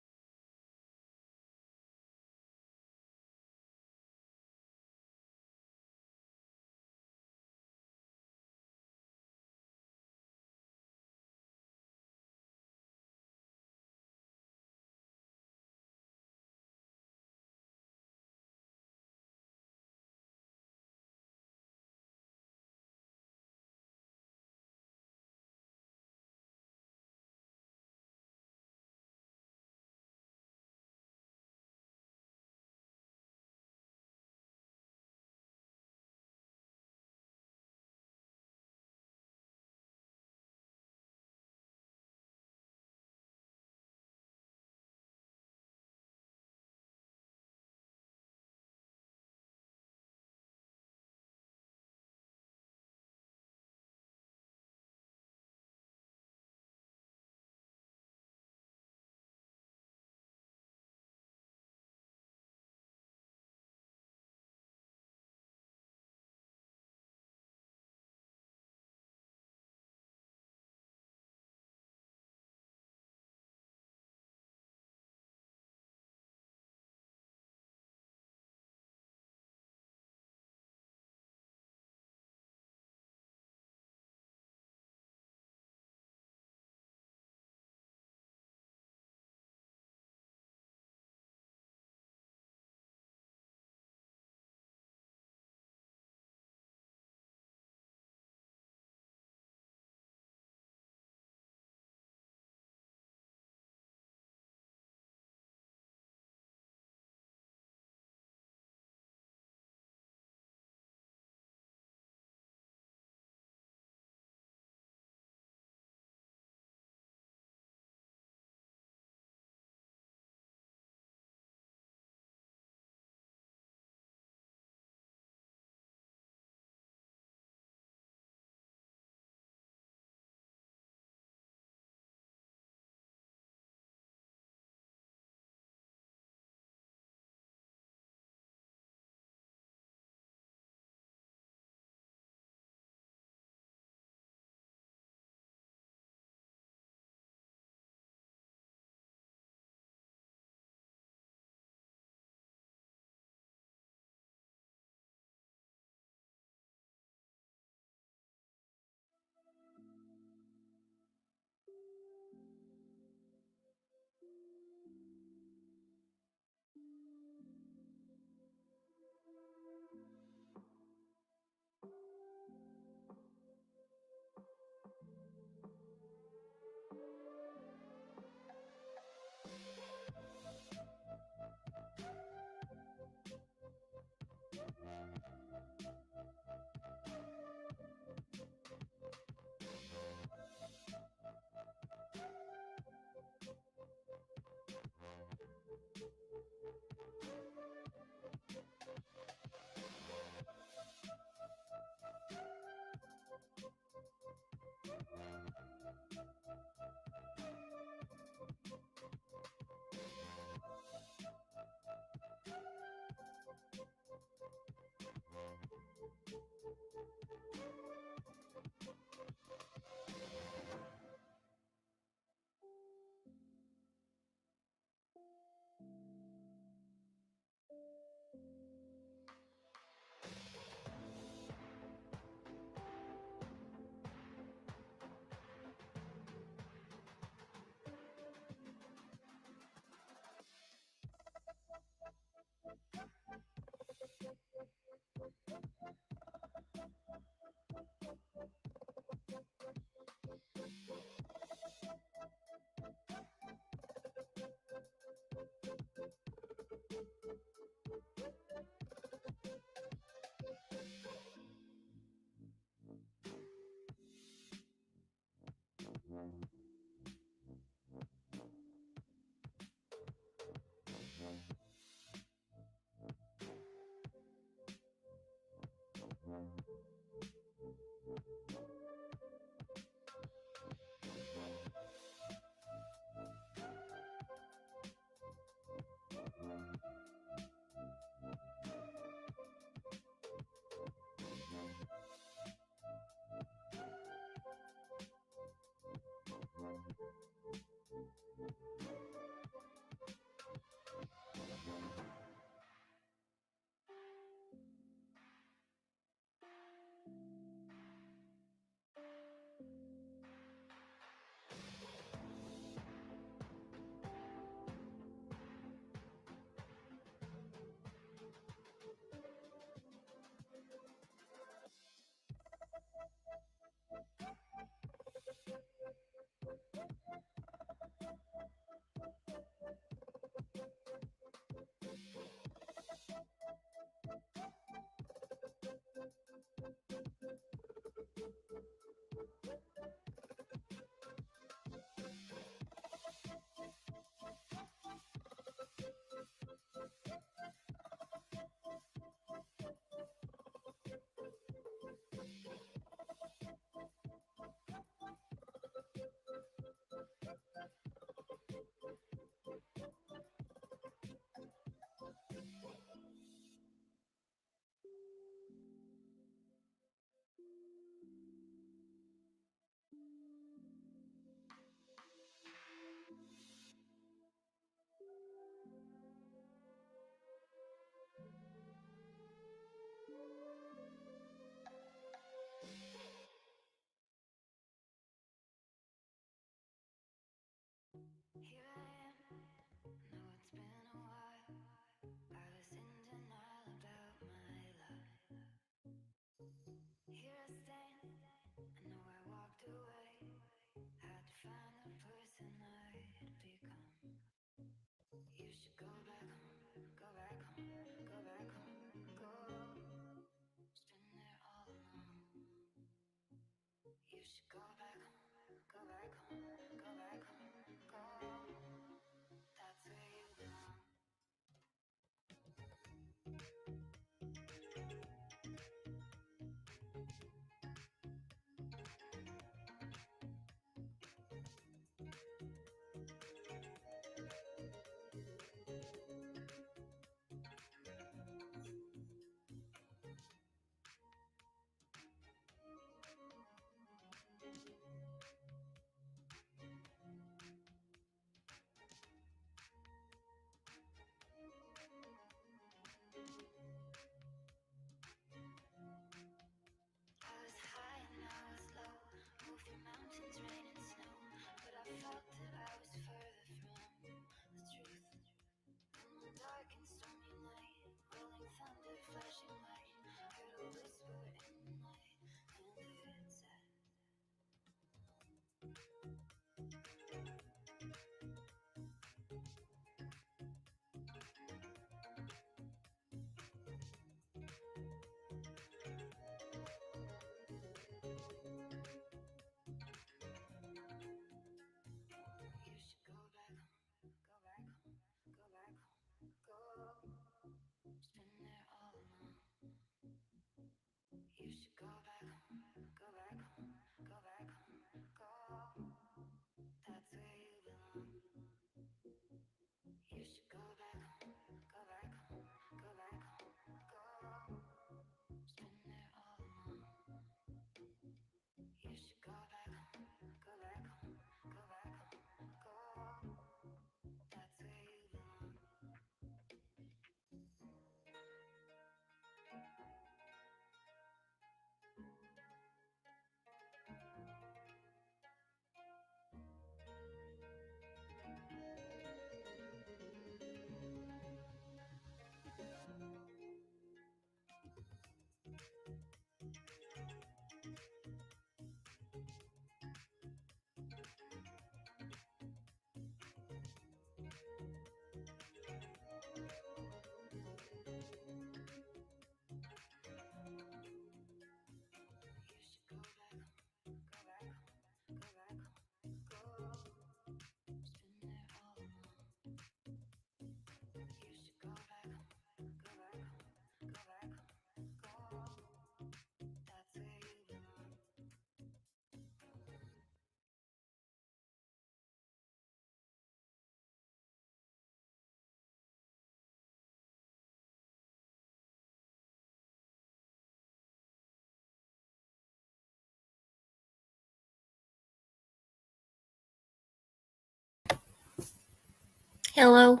Hello.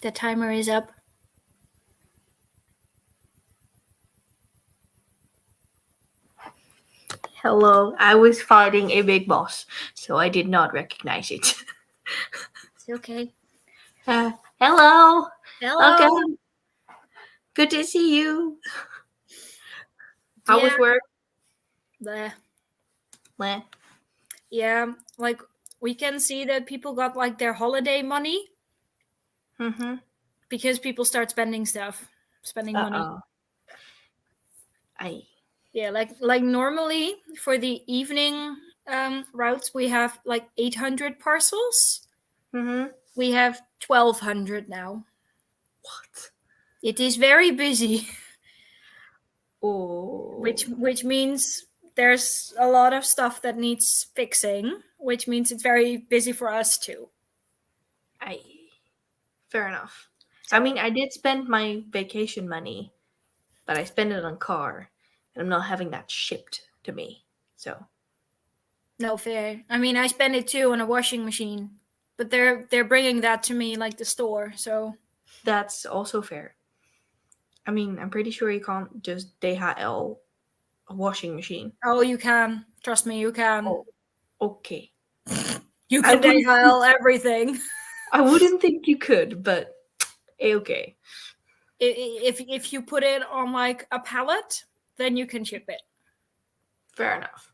The timer is up. Hello. I was fighting a big boss, so I did not recognize it. It's okay. Hello. Hello. Welcome. Good to see you. How was work? Bleh. Bleh. Yeah, like we can see that people got like their holiday money Mm-hmm. because people start spending money. Uh-oh. Yeah, like normally for the evening routes we have like 800 parcels. Mm-hmm. We have 1,200 now. What? It is very busy, Oh. which means there's a lot of stuff that needs fixing, which means it's very busy for us too. Fair enough. I mean, I did spend my vacation money, but I spent it on car, and I'm not having that shipped to me. So No fair. I mean, I spend it too on a washing machine, but they're bringing that to me like the store. So that's also fair. I mean, I'm pretty sure you can't just DHL a washing machine. oh, you can trust me, you can. Oh, okay. You I can wouldn't DHL everything. I wouldn't think you could, but okay. If you put it on like a pallet, then you can ship it. Fair enough.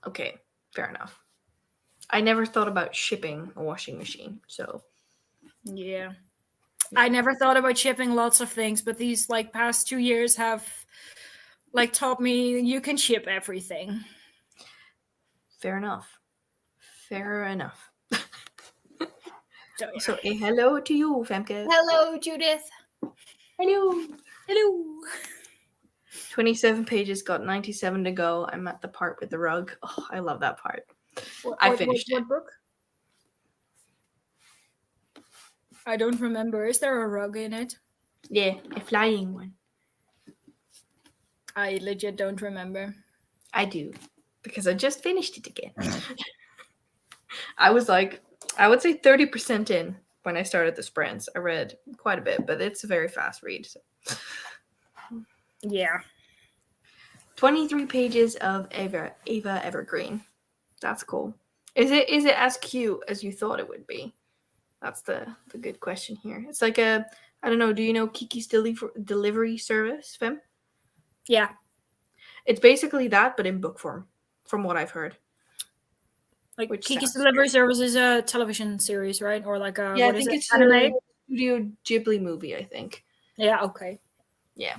Okay, fair enough. I never thought about shipping a washing machine, so Yeah. I never thought about shipping lots of things, but these like past 2 years have like taught me you can ship everything. Fair enough. Fair enough. So, yeah. So a hello to you, Femke. Hello, Judith. Hello. Hello. 27 pages, got 97 to go. I'm at the part with the rug. Oh, I love that part. What, I what- finished what it. book? I don't remember. Is there a rug in it? Yeah, a flying one. I legit don't remember. I do, because I just finished it again. I was like, I would say 30% in when I started the sprints. I read quite a bit, but it's a very fast read. So. Yeah. 23 pages of Ava Evergreen. That's cool. Is it as cute as you thought it would be? That's the good question here. It's like a, I don't know, do you know Kiki's delivery service, Fem? Yeah. It's basically that, but in book form, from what I've heard. Like Which Kiki's sounds Delivery Service is a television series, right? Or like a Yeah, what I is think it? it's Anime? a Studio Ghibli movie, I think. Yeah, okay. Yeah.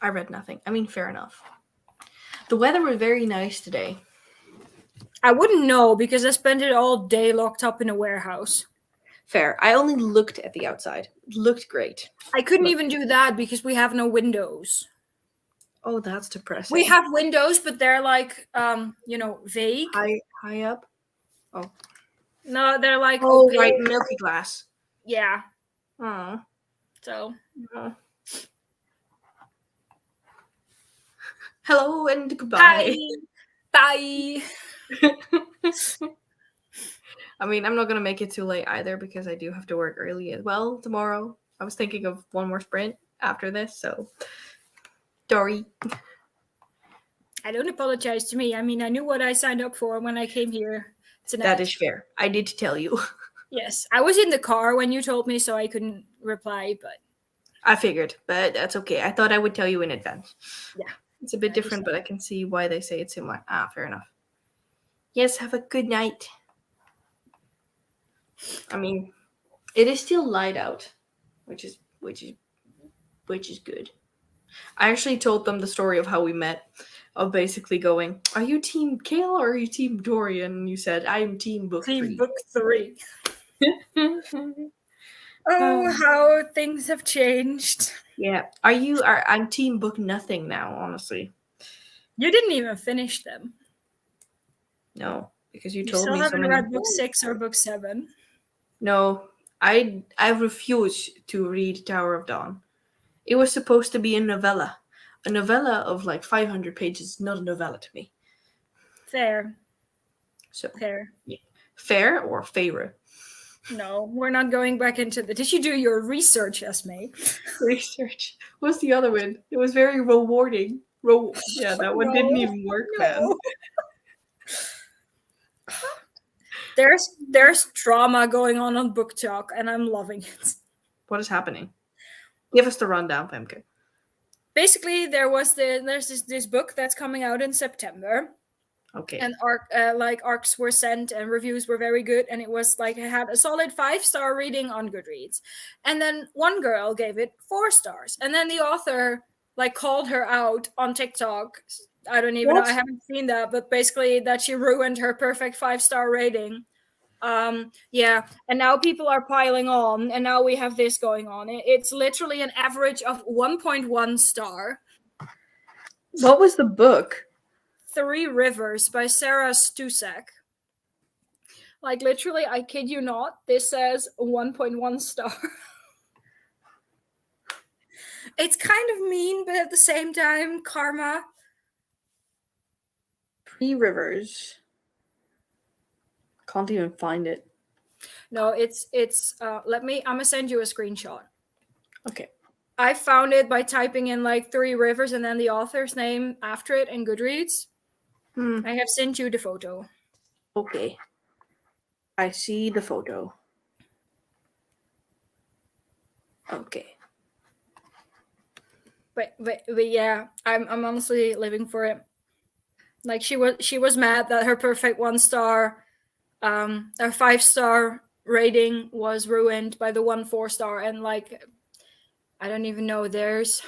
I read nothing. I mean, fair enough. The weather was very nice today. I wouldn't know because I spent it all day locked up in a warehouse. Fair. I only looked at the outside. It looked great. I couldn't Look. even do that because we have no windows. Oh, that's depressing. We have windows, but they're like vague. high up. No, they're like Oh, opaque. right, milky glass. Yeah. Oh. So Hello and goodbye. Bye. I mean, I'm not gonna make it too late either because I do have to work early as well tomorrow. I was thinking of one more sprint after this, so sorry. I don't apologize to me. I mean, I knew what I signed up for when I came here tonight. That is fair. I did tell you. Yes, I was in the car when you told me, so I couldn't reply. But I figured, but that's okay. I thought I would tell you in advance. Yeah. It's a bit I different, but I can see why they say it's similar. Fair enough. Yes, have a good night. I mean, it is still light out, which is good. I actually told them the story of how we met, of basically going, "Are you Team Kale or are you Team Dorian?" And you said, "I am Team Book 3." Book 3. Oh, how things have changed. Yeah. I'm Team Book Nothing now, honestly. You didn't even finish them. No, because you You told still me so haven't many read book 6 or book 7. No, I refuse to read Tower of Dawn. It was supposed to be a novella. A novella of like 500 pages is not a novella to me. Fair. So Fair. fair or fair? No, we're not going back into the. Did you do your research, Esmay? Research. What's the other one? It was very rewarding. Yeah, that one didn't even work, man. There's drama going on Book Talk, and I'm loving it. What is happening? Give us the rundown, Femke. Basically, there's this book that's coming out in September. Okay. And arcs were sent and reviews were very good, and it was like it had a solid 5-star reading on Goodreads. And then one girl gave it 4 stars, and then the author like called her out on TikTok. I don't even know, I haven't seen that, but basically that she ruined her perfect 5-star rating. Yeah, and now people are piling on, and now we have this going on. It's literally an average of 1.1 star. What was the book? 3 Rivers by Sarah Stusek. Like literally, I kid you not, this says 1.1 star. It's kind of mean, but at the same time, karma. 3 Rivers. Can't even find it. No, it's I'm gonna send you a screenshot. Okay. I found it by typing in like 3 Rivers and then the author's name after it in Goodreads. I have sent you the photo. Okay. I see the photo. Okay. But yeah, I'm honestly living for it. Like she was mad that her perfect 1-star, her 5-star rating was ruined by the 1 4-star, and like I don't even know. There is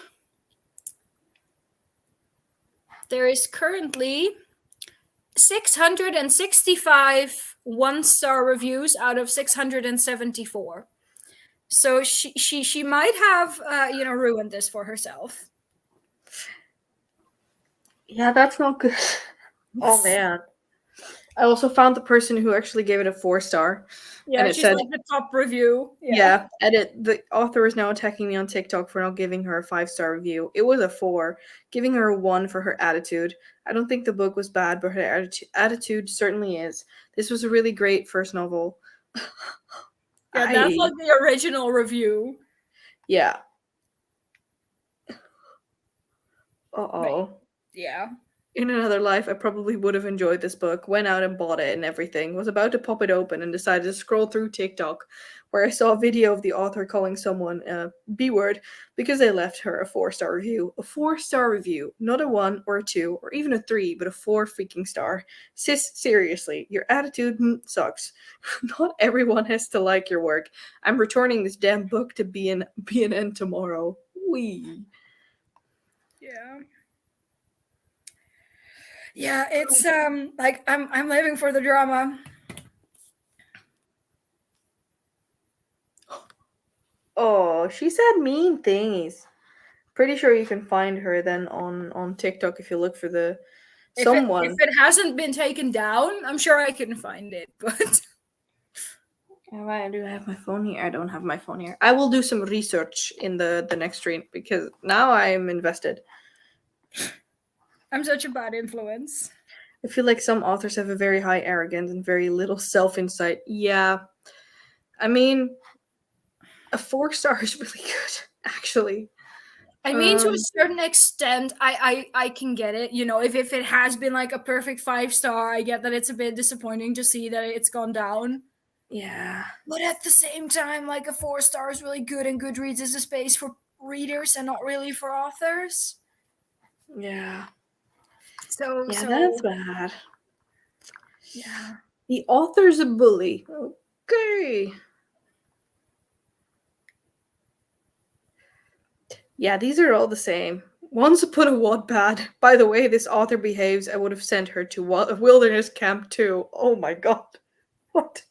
currently 665 one-star reviews out of 674. So she might have ruined this for herself. Yeah, that's not good. Oh man. I also found the person who actually gave it a 4-star. Yeah, and it she's said, like the top review. yeah, the author is now attacking me on TikTok for not giving her a 5-star review. It was a 4, giving her a 1 for her attitude. I don't think the book was bad, but her attitude certainly is. This was a really great first novel. Yeah, that's like the original review. Yeah. Uh-oh. Yeah. In another life, I probably would have enjoyed this book, went out and bought it and everything, was about to pop it open and decided to scroll through TikTok, where I saw a video of the author calling someone a B-word because they left her a 4-star review. A 4-star review, not a 1 or a 2 or even a 3, but a 4 freaking star. Sis, seriously, your attitude sucks. Not everyone has to like your work. I'm returning this damn book to BNN tomorrow. Wee. Yeah. Yeah, it's like I'm living for the drama. Oh, she said mean things. Pretty sure you can find her then on TikTok if you look for the someone. If it hasn't been taken down, I'm sure I can find it, but Do I have my phone here? I don't have my phone here. I will do some research in the next stream because now I'm invested. I'm such a bad influence. I feel like some authors have a very high arrogance and very little self-insight. Yeah. I mean, a 4-star is really good, actually. I mean, to a certain extent, I can get it. You know, if it has been like a perfect 5-star, I get that it's a bit disappointing to see that it's gone down. Yeah. But at the same time, like a 4-star is really good, and Goodreads is a space for readers and not really for authors. Yeah. So That's bad. Yeah. The author's a bully. Okay. Yeah, these are all the same. Once upon a Wattpad. By the way, this author behaves, I would have sent her to wilderness camp too. Oh my god. What?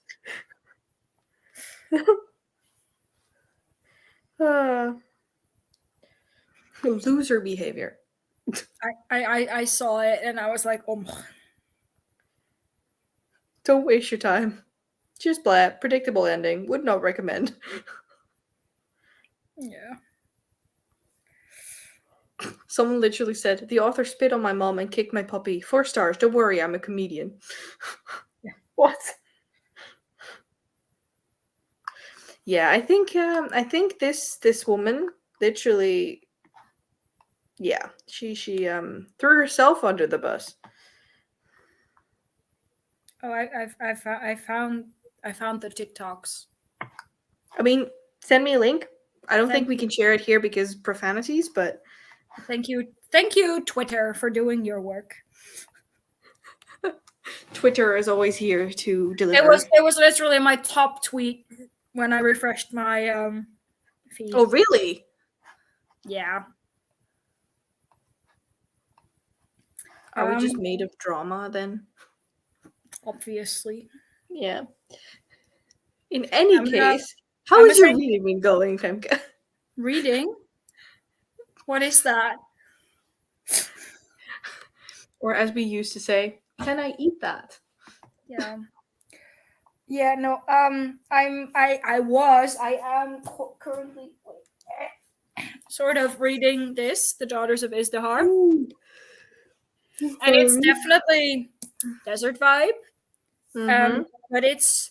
Loser behavior. I saw it and I was like, oh. Don't waste your time. Just blah. Predictable ending. Would not recommend. Yeah. Someone literally said, the author spit on my mom and kicked my puppy. 4 stars. Don't worry, I'm a comedian. What? Yeah, I think this woman literally, yeah, she threw herself under the bus. Oh, I found the TikToks. I mean, send me a link. I don't think we can share it here because profanities, but thank you, Twitter, for doing your work. Twitter is always here to deliver. It was literally my top tweet when I refreshed my feed. Oh, really? Yeah. Are we just made of drama then? Obviously. Yeah. In any case, how is your reading been going, Femke? Reading? What is that? Or as we used to say, can I eat that? Yeah. Yeah, no, I am currently sort of reading this, The Daughters of Izdihar. And it's definitely desert vibe. But it's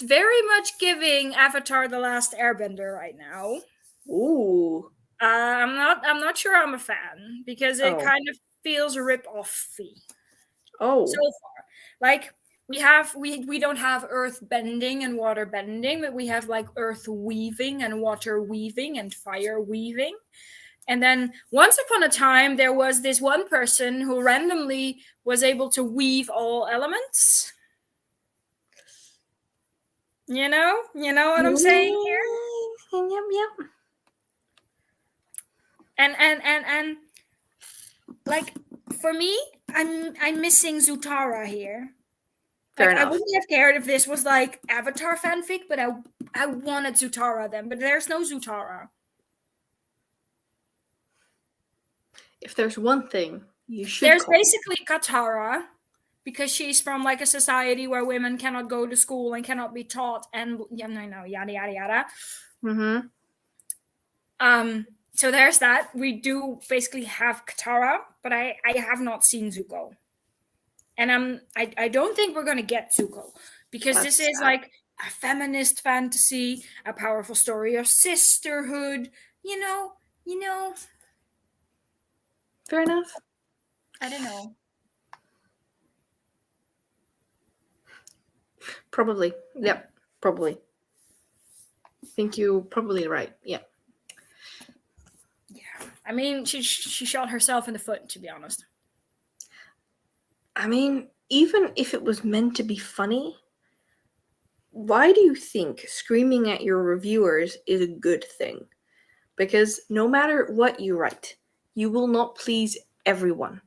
very much giving Avatar The Last Airbender right now. Ooh. I'm not sure I'm a fan because it kind of feels rip-offy. Oh. So far. Like we don't have earth bending and water bending, but we have like earth weaving and water weaving and fire weaving. And then once upon a time, there was this one person who randomly was able to weave all elements. You know what I'm saying here? Yep. And like for me, I'm missing Zutara here. Fair Like, I enough. wouldn't have cared if this was like Avatar fanfic, but I wanted Zutara then, but there's no Zutara. If there's one thing you should There's call, basically Katara, because she's from like a society where women cannot go to school and cannot be taught, and yada yada yada. Mm-hmm. So there's that. We do basically have Katara, but I have not seen Zuko. And I don't think we're gonna get Zuko, because That's this is sad. like a feminist fantasy, a powerful story of sisterhood, you know. Fair enough. I don't know. Probably. Yep. Probably. I think you're probably right. Yeah. Yeah. I mean, she shot herself in the foot, to be honest. I mean, even if it was meant to be funny, why do you think screaming at your reviewers is a good thing? Because no matter what you write, you will not please everyone.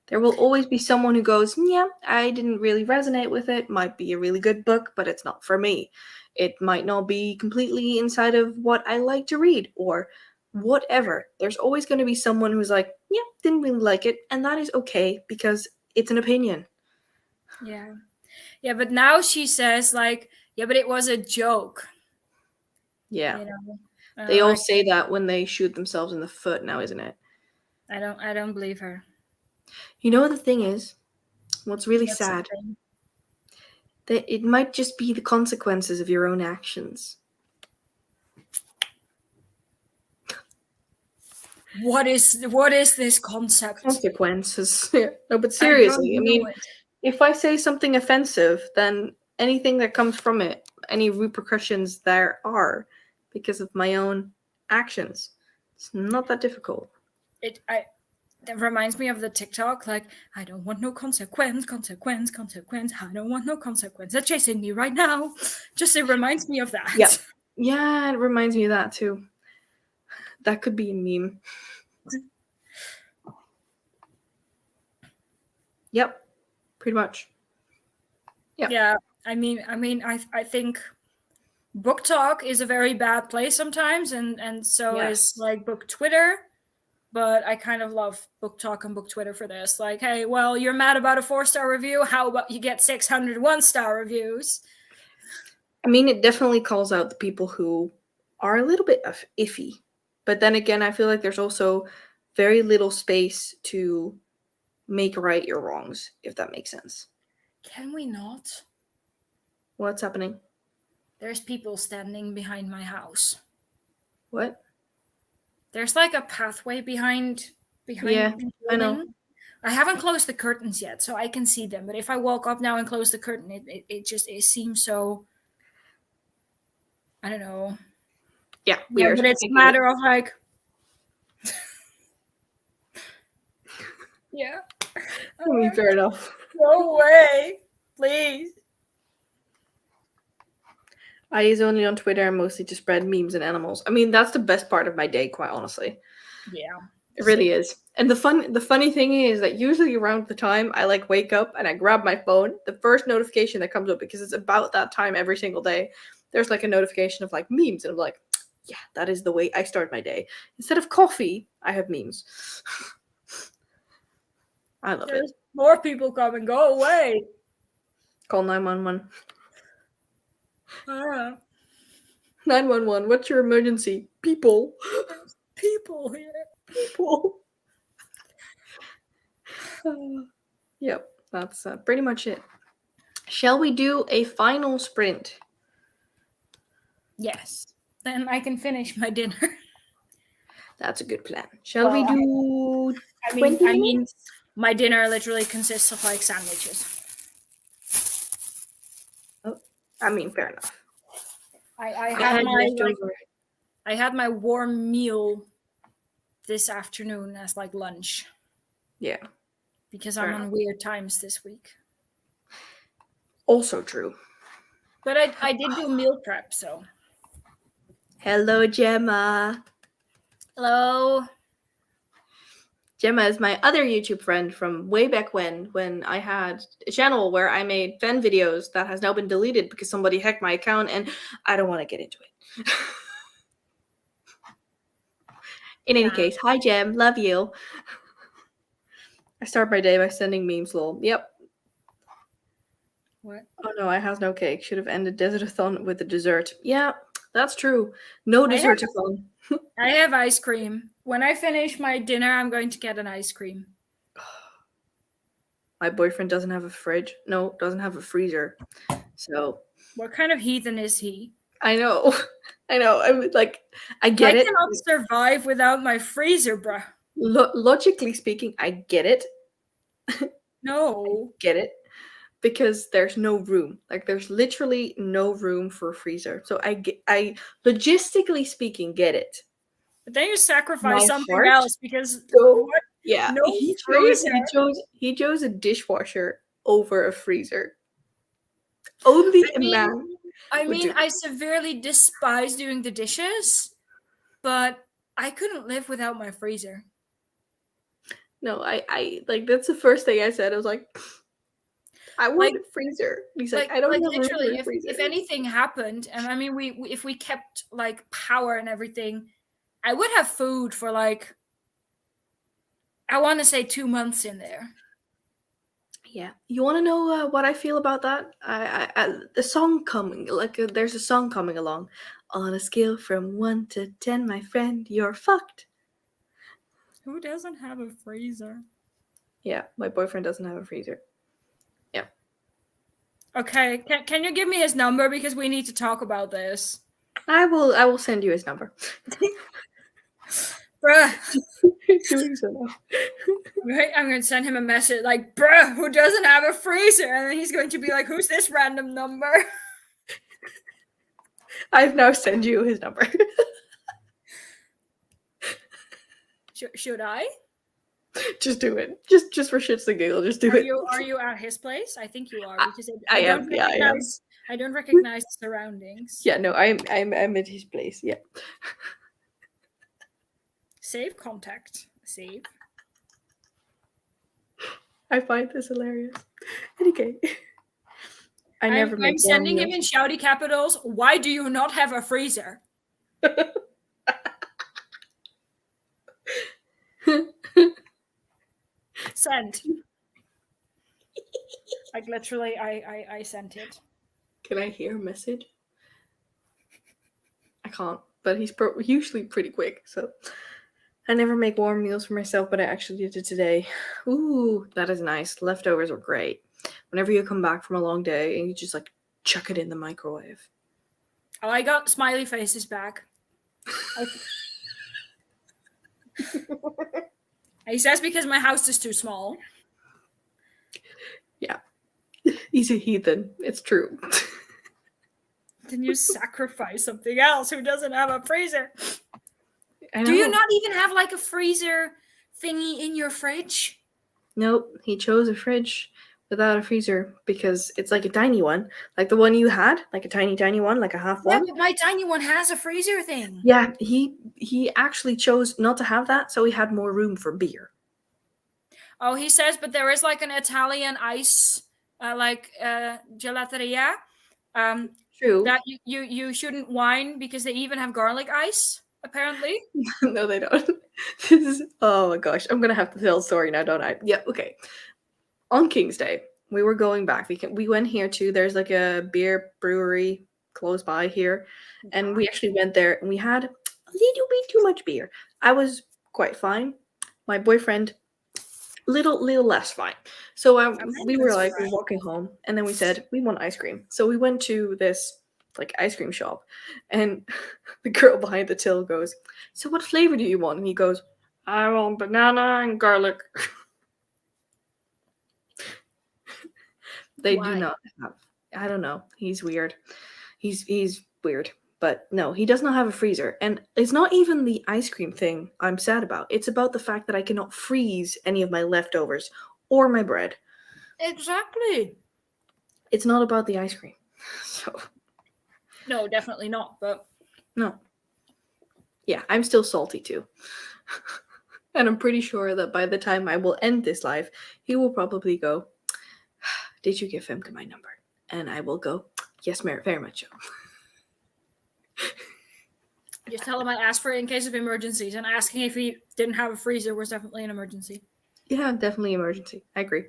There will always be someone who goes, yeah, I didn't really resonate with it. Might be a really good book, but it's not for me. It might not be completely inside of what I like to read, or whatever. There's always going to be someone who's like, yeah, didn't really like it, and that is okay because it's an opinion. Yeah. Yeah, but now she says like, yeah, but it was a joke. Yeah. You know. They all Like, say that when they shoot themselves in the foot now, isn't it? I don't believe her. You know what the thing is? What's really That's sad? something. That it might just be the consequences of your own actions. What is this concept? Consequences. No, but seriously, I mean, if I say something offensive, then anything that comes from it, any repercussions there are because of my own actions. It's not that difficult. That reminds me of the TikTok, like, I don't want no consequence. I don't want no consequence. They're chasing me right now. Just, it reminds me of that. Yeah. Yeah, it reminds me of that too. That could be a meme. Yep. Pretty much. Yeah. Yeah. I mean, I think book talk is a very bad place sometimes, and so Yes. is like book Twitter. But I kind of love book talk and book Twitter for this. Like, hey, well, you're mad about a 4-star review. How about you get 600 1-star reviews? I mean, it definitely calls out the people who are a little bit iffy. But then again, I feel like there's also very little space to make right your wrongs, if that makes sense. Can we not? What's happening? There's people standing behind my house. What? There's like a pathway behind Yeah, the I know. building. I haven't closed the curtains yet, so I can see them. But if I walk up now and close the curtain, it seems so, I don't know. Yeah, Yeah, weird. but it's a matter of like, yeah. I mean, fair enough. Go away, please. I use only on Twitter and mostly to spread memes and animals. I mean, that's the best part of my day, quite honestly. Yeah. It really is. And the funny thing is that usually around the time I like wake up and I grab my phone, the first notification that comes up, because it's about that time every single day, there's like a notification of like memes, and I'm like, yeah, that is the way I start my day. Instead of coffee, I have memes. I love There's it. more people coming. Go away. Call 911. 911, what's your emergency? People. People here. People. Yep, that's pretty much it. Shall we do a final sprint? Yes. Then I can finish my dinner. That's a good plan. Shall we do I 20 mean, minutes? my dinner literally consists of like sandwiches. Oh, I mean, fair enough. I had my leftover. warm meal this afternoon as like lunch. Yeah. Because Fair I'm on enough. weird times this week. Also true. But I did do meal prep, so. Hello, Gemma. Hello. Gemma is my other YouTube friend from way back when I had a channel where I made fan videos that has now been deleted because somebody hacked my account, and I don't want to get into it. In any case, hi Gem, love you. I start my day by sending memes, lol. Yep. What? Oh no, I has no cake. Should have ended DesertAthon with a dessert. Yeah, that's true. No DesertAthon. I have ice cream. When I finish my dinner, I'm going to get an ice cream. My boyfriend doesn't have a fridge. No, doesn't have a freezer. So What kind of heathen is he? I know. I know. I'm like, I get I it. cannot survive without my freezer, bruh. Logically speaking, I get it. No. Get it. Because there's no room. Like there's literally no room for a freezer. So I logistically speaking get it. But then you sacrifice My something heart else because So yeah, No he chose a dishwasher over a freezer. Only a man. I would mean, do. I severely despise doing the dishes, but I couldn't live without my freezer. No, I like that's the first thing I said. I was like, I want a freezer. He's like, I don't have room literally, for a freezer. if anything happened, and I mean, we if we kept like power and everything, I would have food for like, I want to say 2 months in there. Yeah, you want to know what I feel about that? The song coming, like there's a song coming along. On a scale from 1 to 10, my friend, you're fucked. Who doesn't have a freezer? Yeah, my boyfriend doesn't have a freezer. Yeah. Okay, can you give me his number because we need to talk about this? I will send you his number. Bruh. Doing so now. Right, I'm going to send him a message like, bruh, who doesn't have a freezer? And then he's going to be like, who's this random number? I've now sent you his number. Should I? Just do it. Just for shits and giggles, just do it. Are you at his place? I think you are because I am. Yeah, I am. I don't recognize the surroundings. Yeah, no, I'm at his place. Yeah. Save contact. Save. I find this hilarious. Okay. I'm sending him in shouty capitals. Why do you not have a freezer? Send. Like literally, I sent it. Can I hear a message? I can't, but he's usually pretty quick. So I never make warm meals for myself, but I actually did it today. Ooh, that is nice. Leftovers are great. Whenever you come back from a long day and you just like chuck it in the microwave. Oh, I got smiley faces back. He says because my house is too small. Yeah. He's a heathen. It's true. Then you sacrifice something else who doesn't have a freezer. Do you not even have like a freezer thingy in your fridge? Nope. He chose a fridge without a freezer because it's like a tiny one. Like the one you had, like a tiny one, like a half one. Yeah, but my tiny one has a freezer thing. Yeah, he actually chose not to have that, so he had more room for beer. Oh, he says, but there is like an Italian ice, gelateria. True. That you shouldn't whine because they even have garlic ice, apparently. No, they don't. This is, oh my gosh, I'm gonna have to tell a story now, don't I? Yeah, okay. On King's Day, we were going back. We went here too. There's like a beer brewery close by here, and we actually went there and we had a little bit too much beer. I was quite fine. My boyfriend, little less fine. So we were like walking home, and then we said we want ice cream. So we went to this like ice cream shop, and the girl behind the till goes, "So what flavor do you want?" And he goes, "I want banana and garlic." They do not have. I don't know. He's weird. He's weird. But no, he does not have a freezer. And it's not even the ice cream thing I'm sad about. It's about the fact that I cannot freeze any of my leftovers or my bread. Exactly. It's not about the ice cream. So no, definitely not. But no. Yeah, I'm still salty too. And I'm pretty sure that by the time I will end this live, he will probably go, "Did you give Femke my number?" And I will go, "Yes, very much so." Just tell him I asked for it in case of emergencies, and asking if he didn't have a freezer was definitely an emergency. Yeah, definitely emergency. I agree.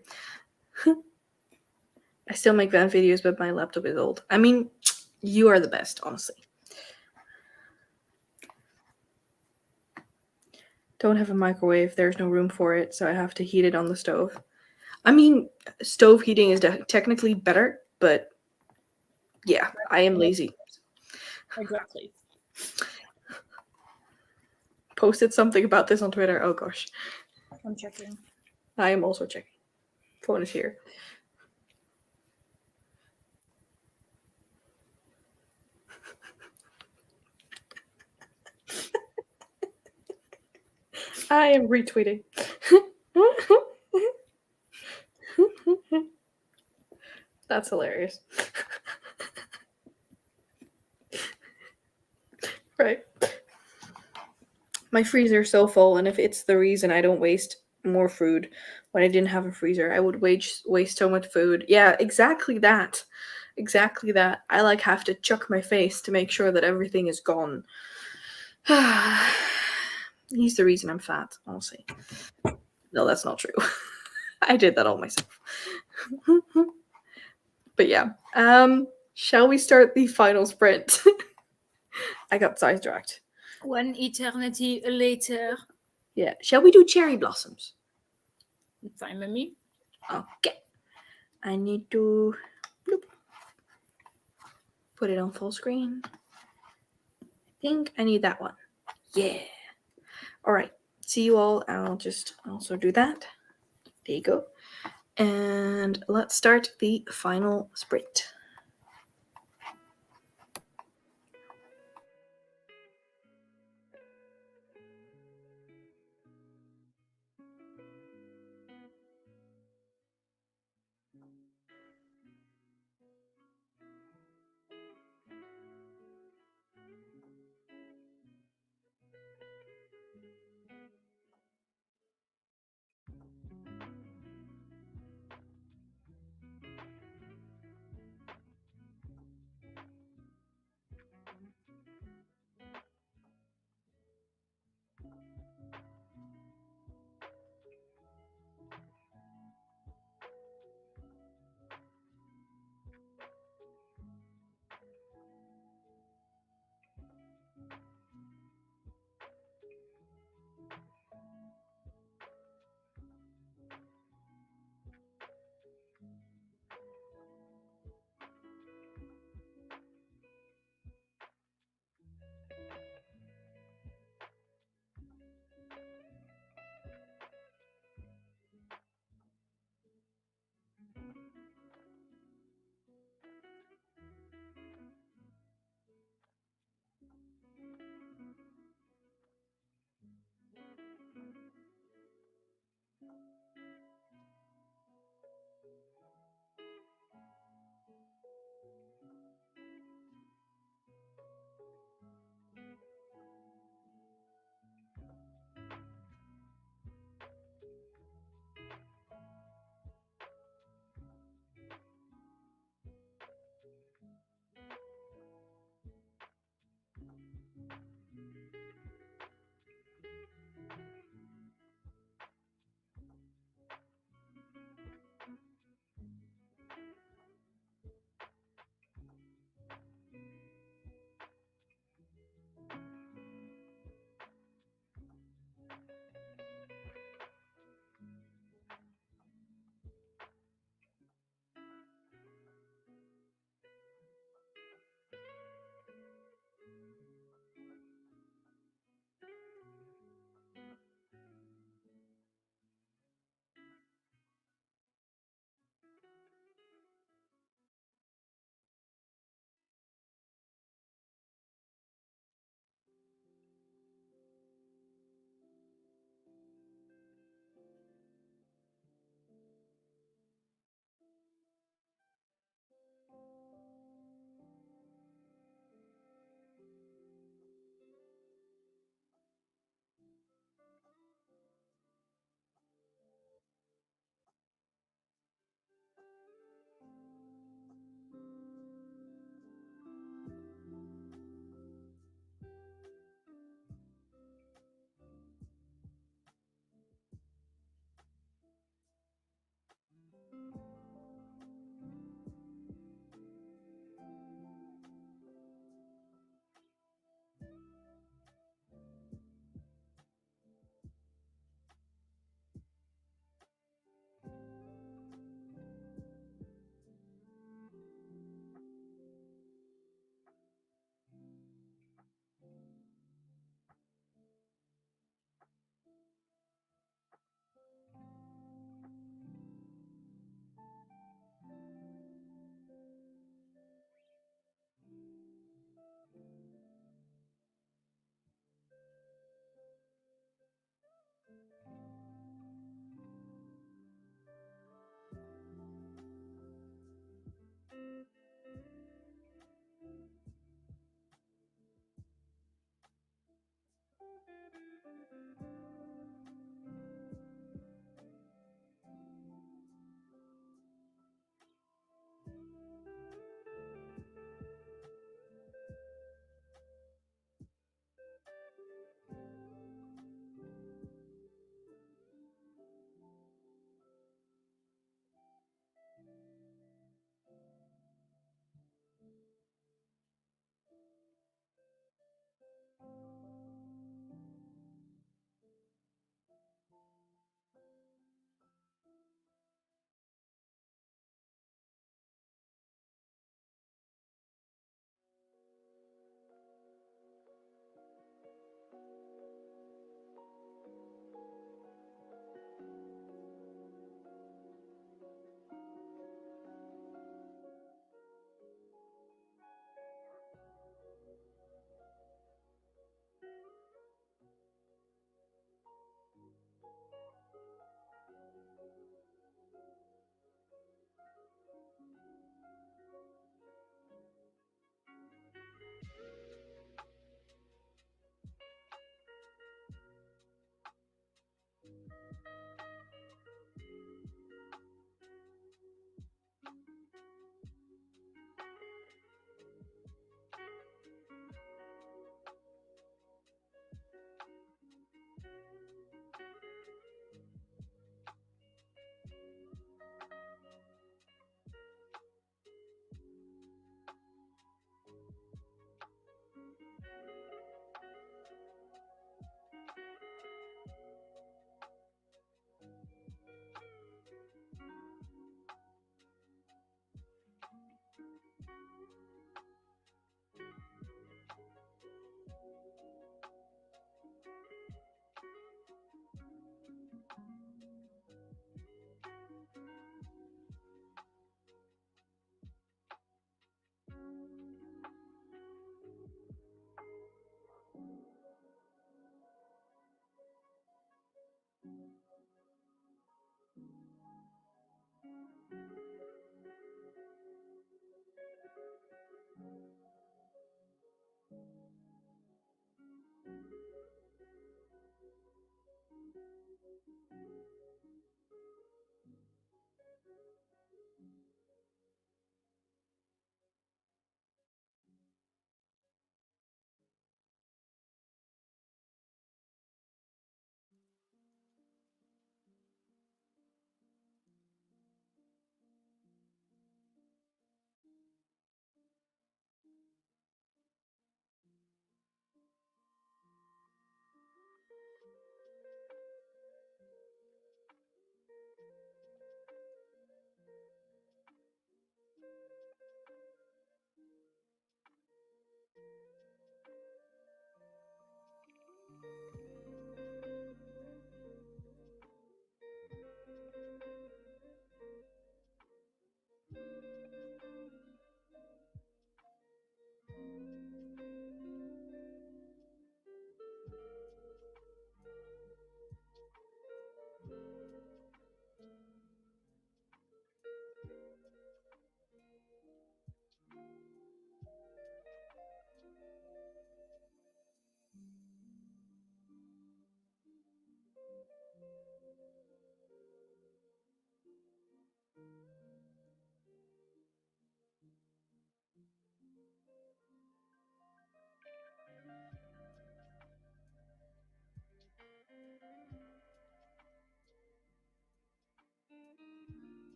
I still make van videos, but my laptop is old. I mean, you are the best, honestly. Don't have a microwave. There's no room for it, so I have to heat it on the stove. I mean, stove heating is technically better, but yeah, I am lazy. Exactly. Posted something about this on Twitter. Oh gosh. I'm checking. I am also checking. Phone is here. I am retweeting. That's hilarious. Right. My freezer is so full, and if it's the reason I don't waste more food when I didn't have a freezer, I would waste so much food. Yeah, exactly that. Exactly that. I like have to chuck my face to make sure that everything is gone. He's the reason I'm fat, honestly. No, that's not true. I did that all myself. But yeah. Shall we start the final sprint? I got sidetracked. One eternity later. Yeah. Shall we do cherry blossoms? Fine with me. Okay. I need to bloop, put it on full screen. I think I need that one. Yeah. All right. See you all. I'll just also do that. There you go. And let's start the final sprint.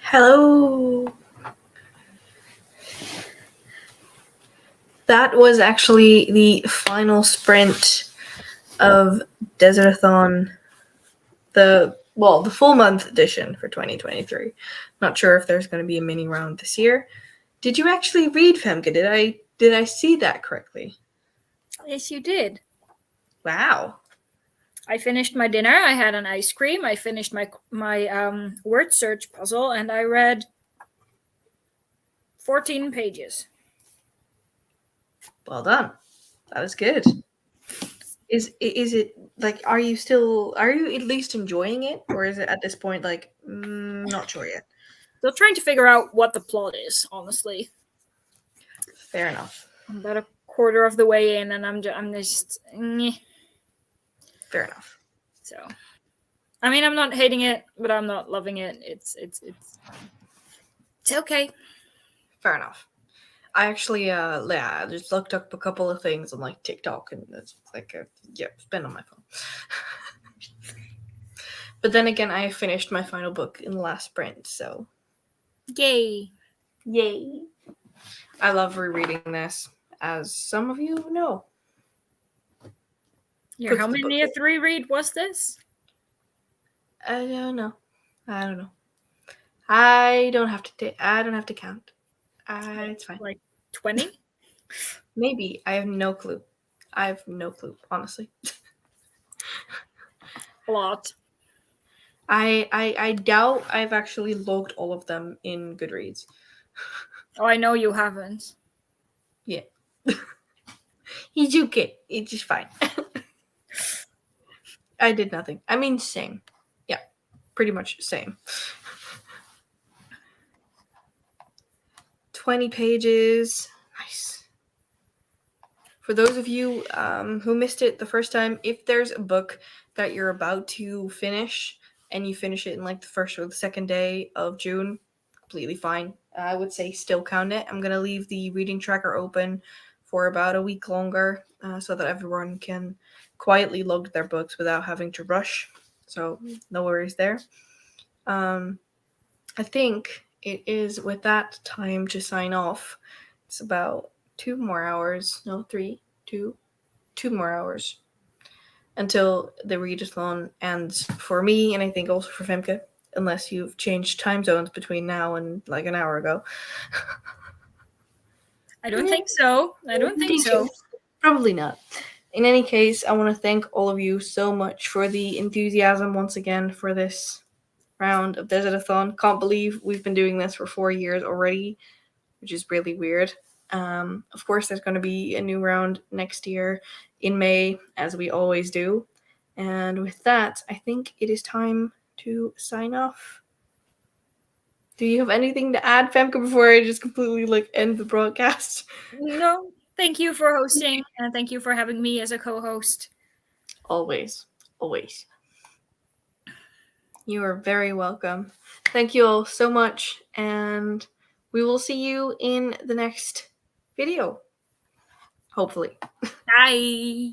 Hello. That was actually the final sprint of DesertAthon, the full month edition for 2023. Not sure if there's going to be a mini round this year. Did you actually read, Femke? Did I see that correctly? Yes, you did. Wow. I finished my dinner. I had an ice cream. I finished my word search puzzle, and I read 14 pages. Well done. That is good. Is it like, are you at least enjoying it, or is it at this point like not sure yet? Still trying to figure out what the plot is, honestly. Fair enough. I'm about a quarter of the way in, and I'm just Fair enough. So, I mean, I'm not hating it, but I'm not loving it. It's okay. Fair enough. I actually I just looked up a couple of things on like TikTok, and it's like it's been on my phone. But then again, I finished my final book in the last sprint, so Yay. I love rereading this, as some of you know. Yeah, how many a 3-read was this? I don't know. I don't have to count. It's fine. Like 20? Maybe. I have no clue. Honestly. A lot. I doubt I've actually logged all of them in Goodreads. Oh, I know you haven't. Yeah. He's okay. It's just fine. I did nothing. I mean, same. Yeah, pretty much same. 20 pages. Nice. For those of you who missed it the first time, if there's a book that you're about to finish and you finish it in like the first or the second day of June, completely fine. I would say still count it. I'm going to leave the reading tracker open for about a week longer so that everyone can quietly log their books without having to rush. So no worries there. I think it is with that time to sign off. It's about 2 more hours. No, 3, 2 more hours until the readathon ends for me, and I think also for Femke, unless you've changed time zones between now and like an hour ago. I don't think so. Probably not. In any case, I want to thank all of you so much for the enthusiasm once again for this round of DesertAthon. Can't believe we've been doing this for 4 years already, which is really weird. Of course, there's going to be a new round next year in May, as we always do. And with that, I think it is time to sign off. Do you have anything to add, Femke, before I just completely end the broadcast? No. Thank you for hosting, and thank you for having me as a co-host. Always. You are very welcome. Thank you all so much, and we will see you in the next video. Hopefully. Bye.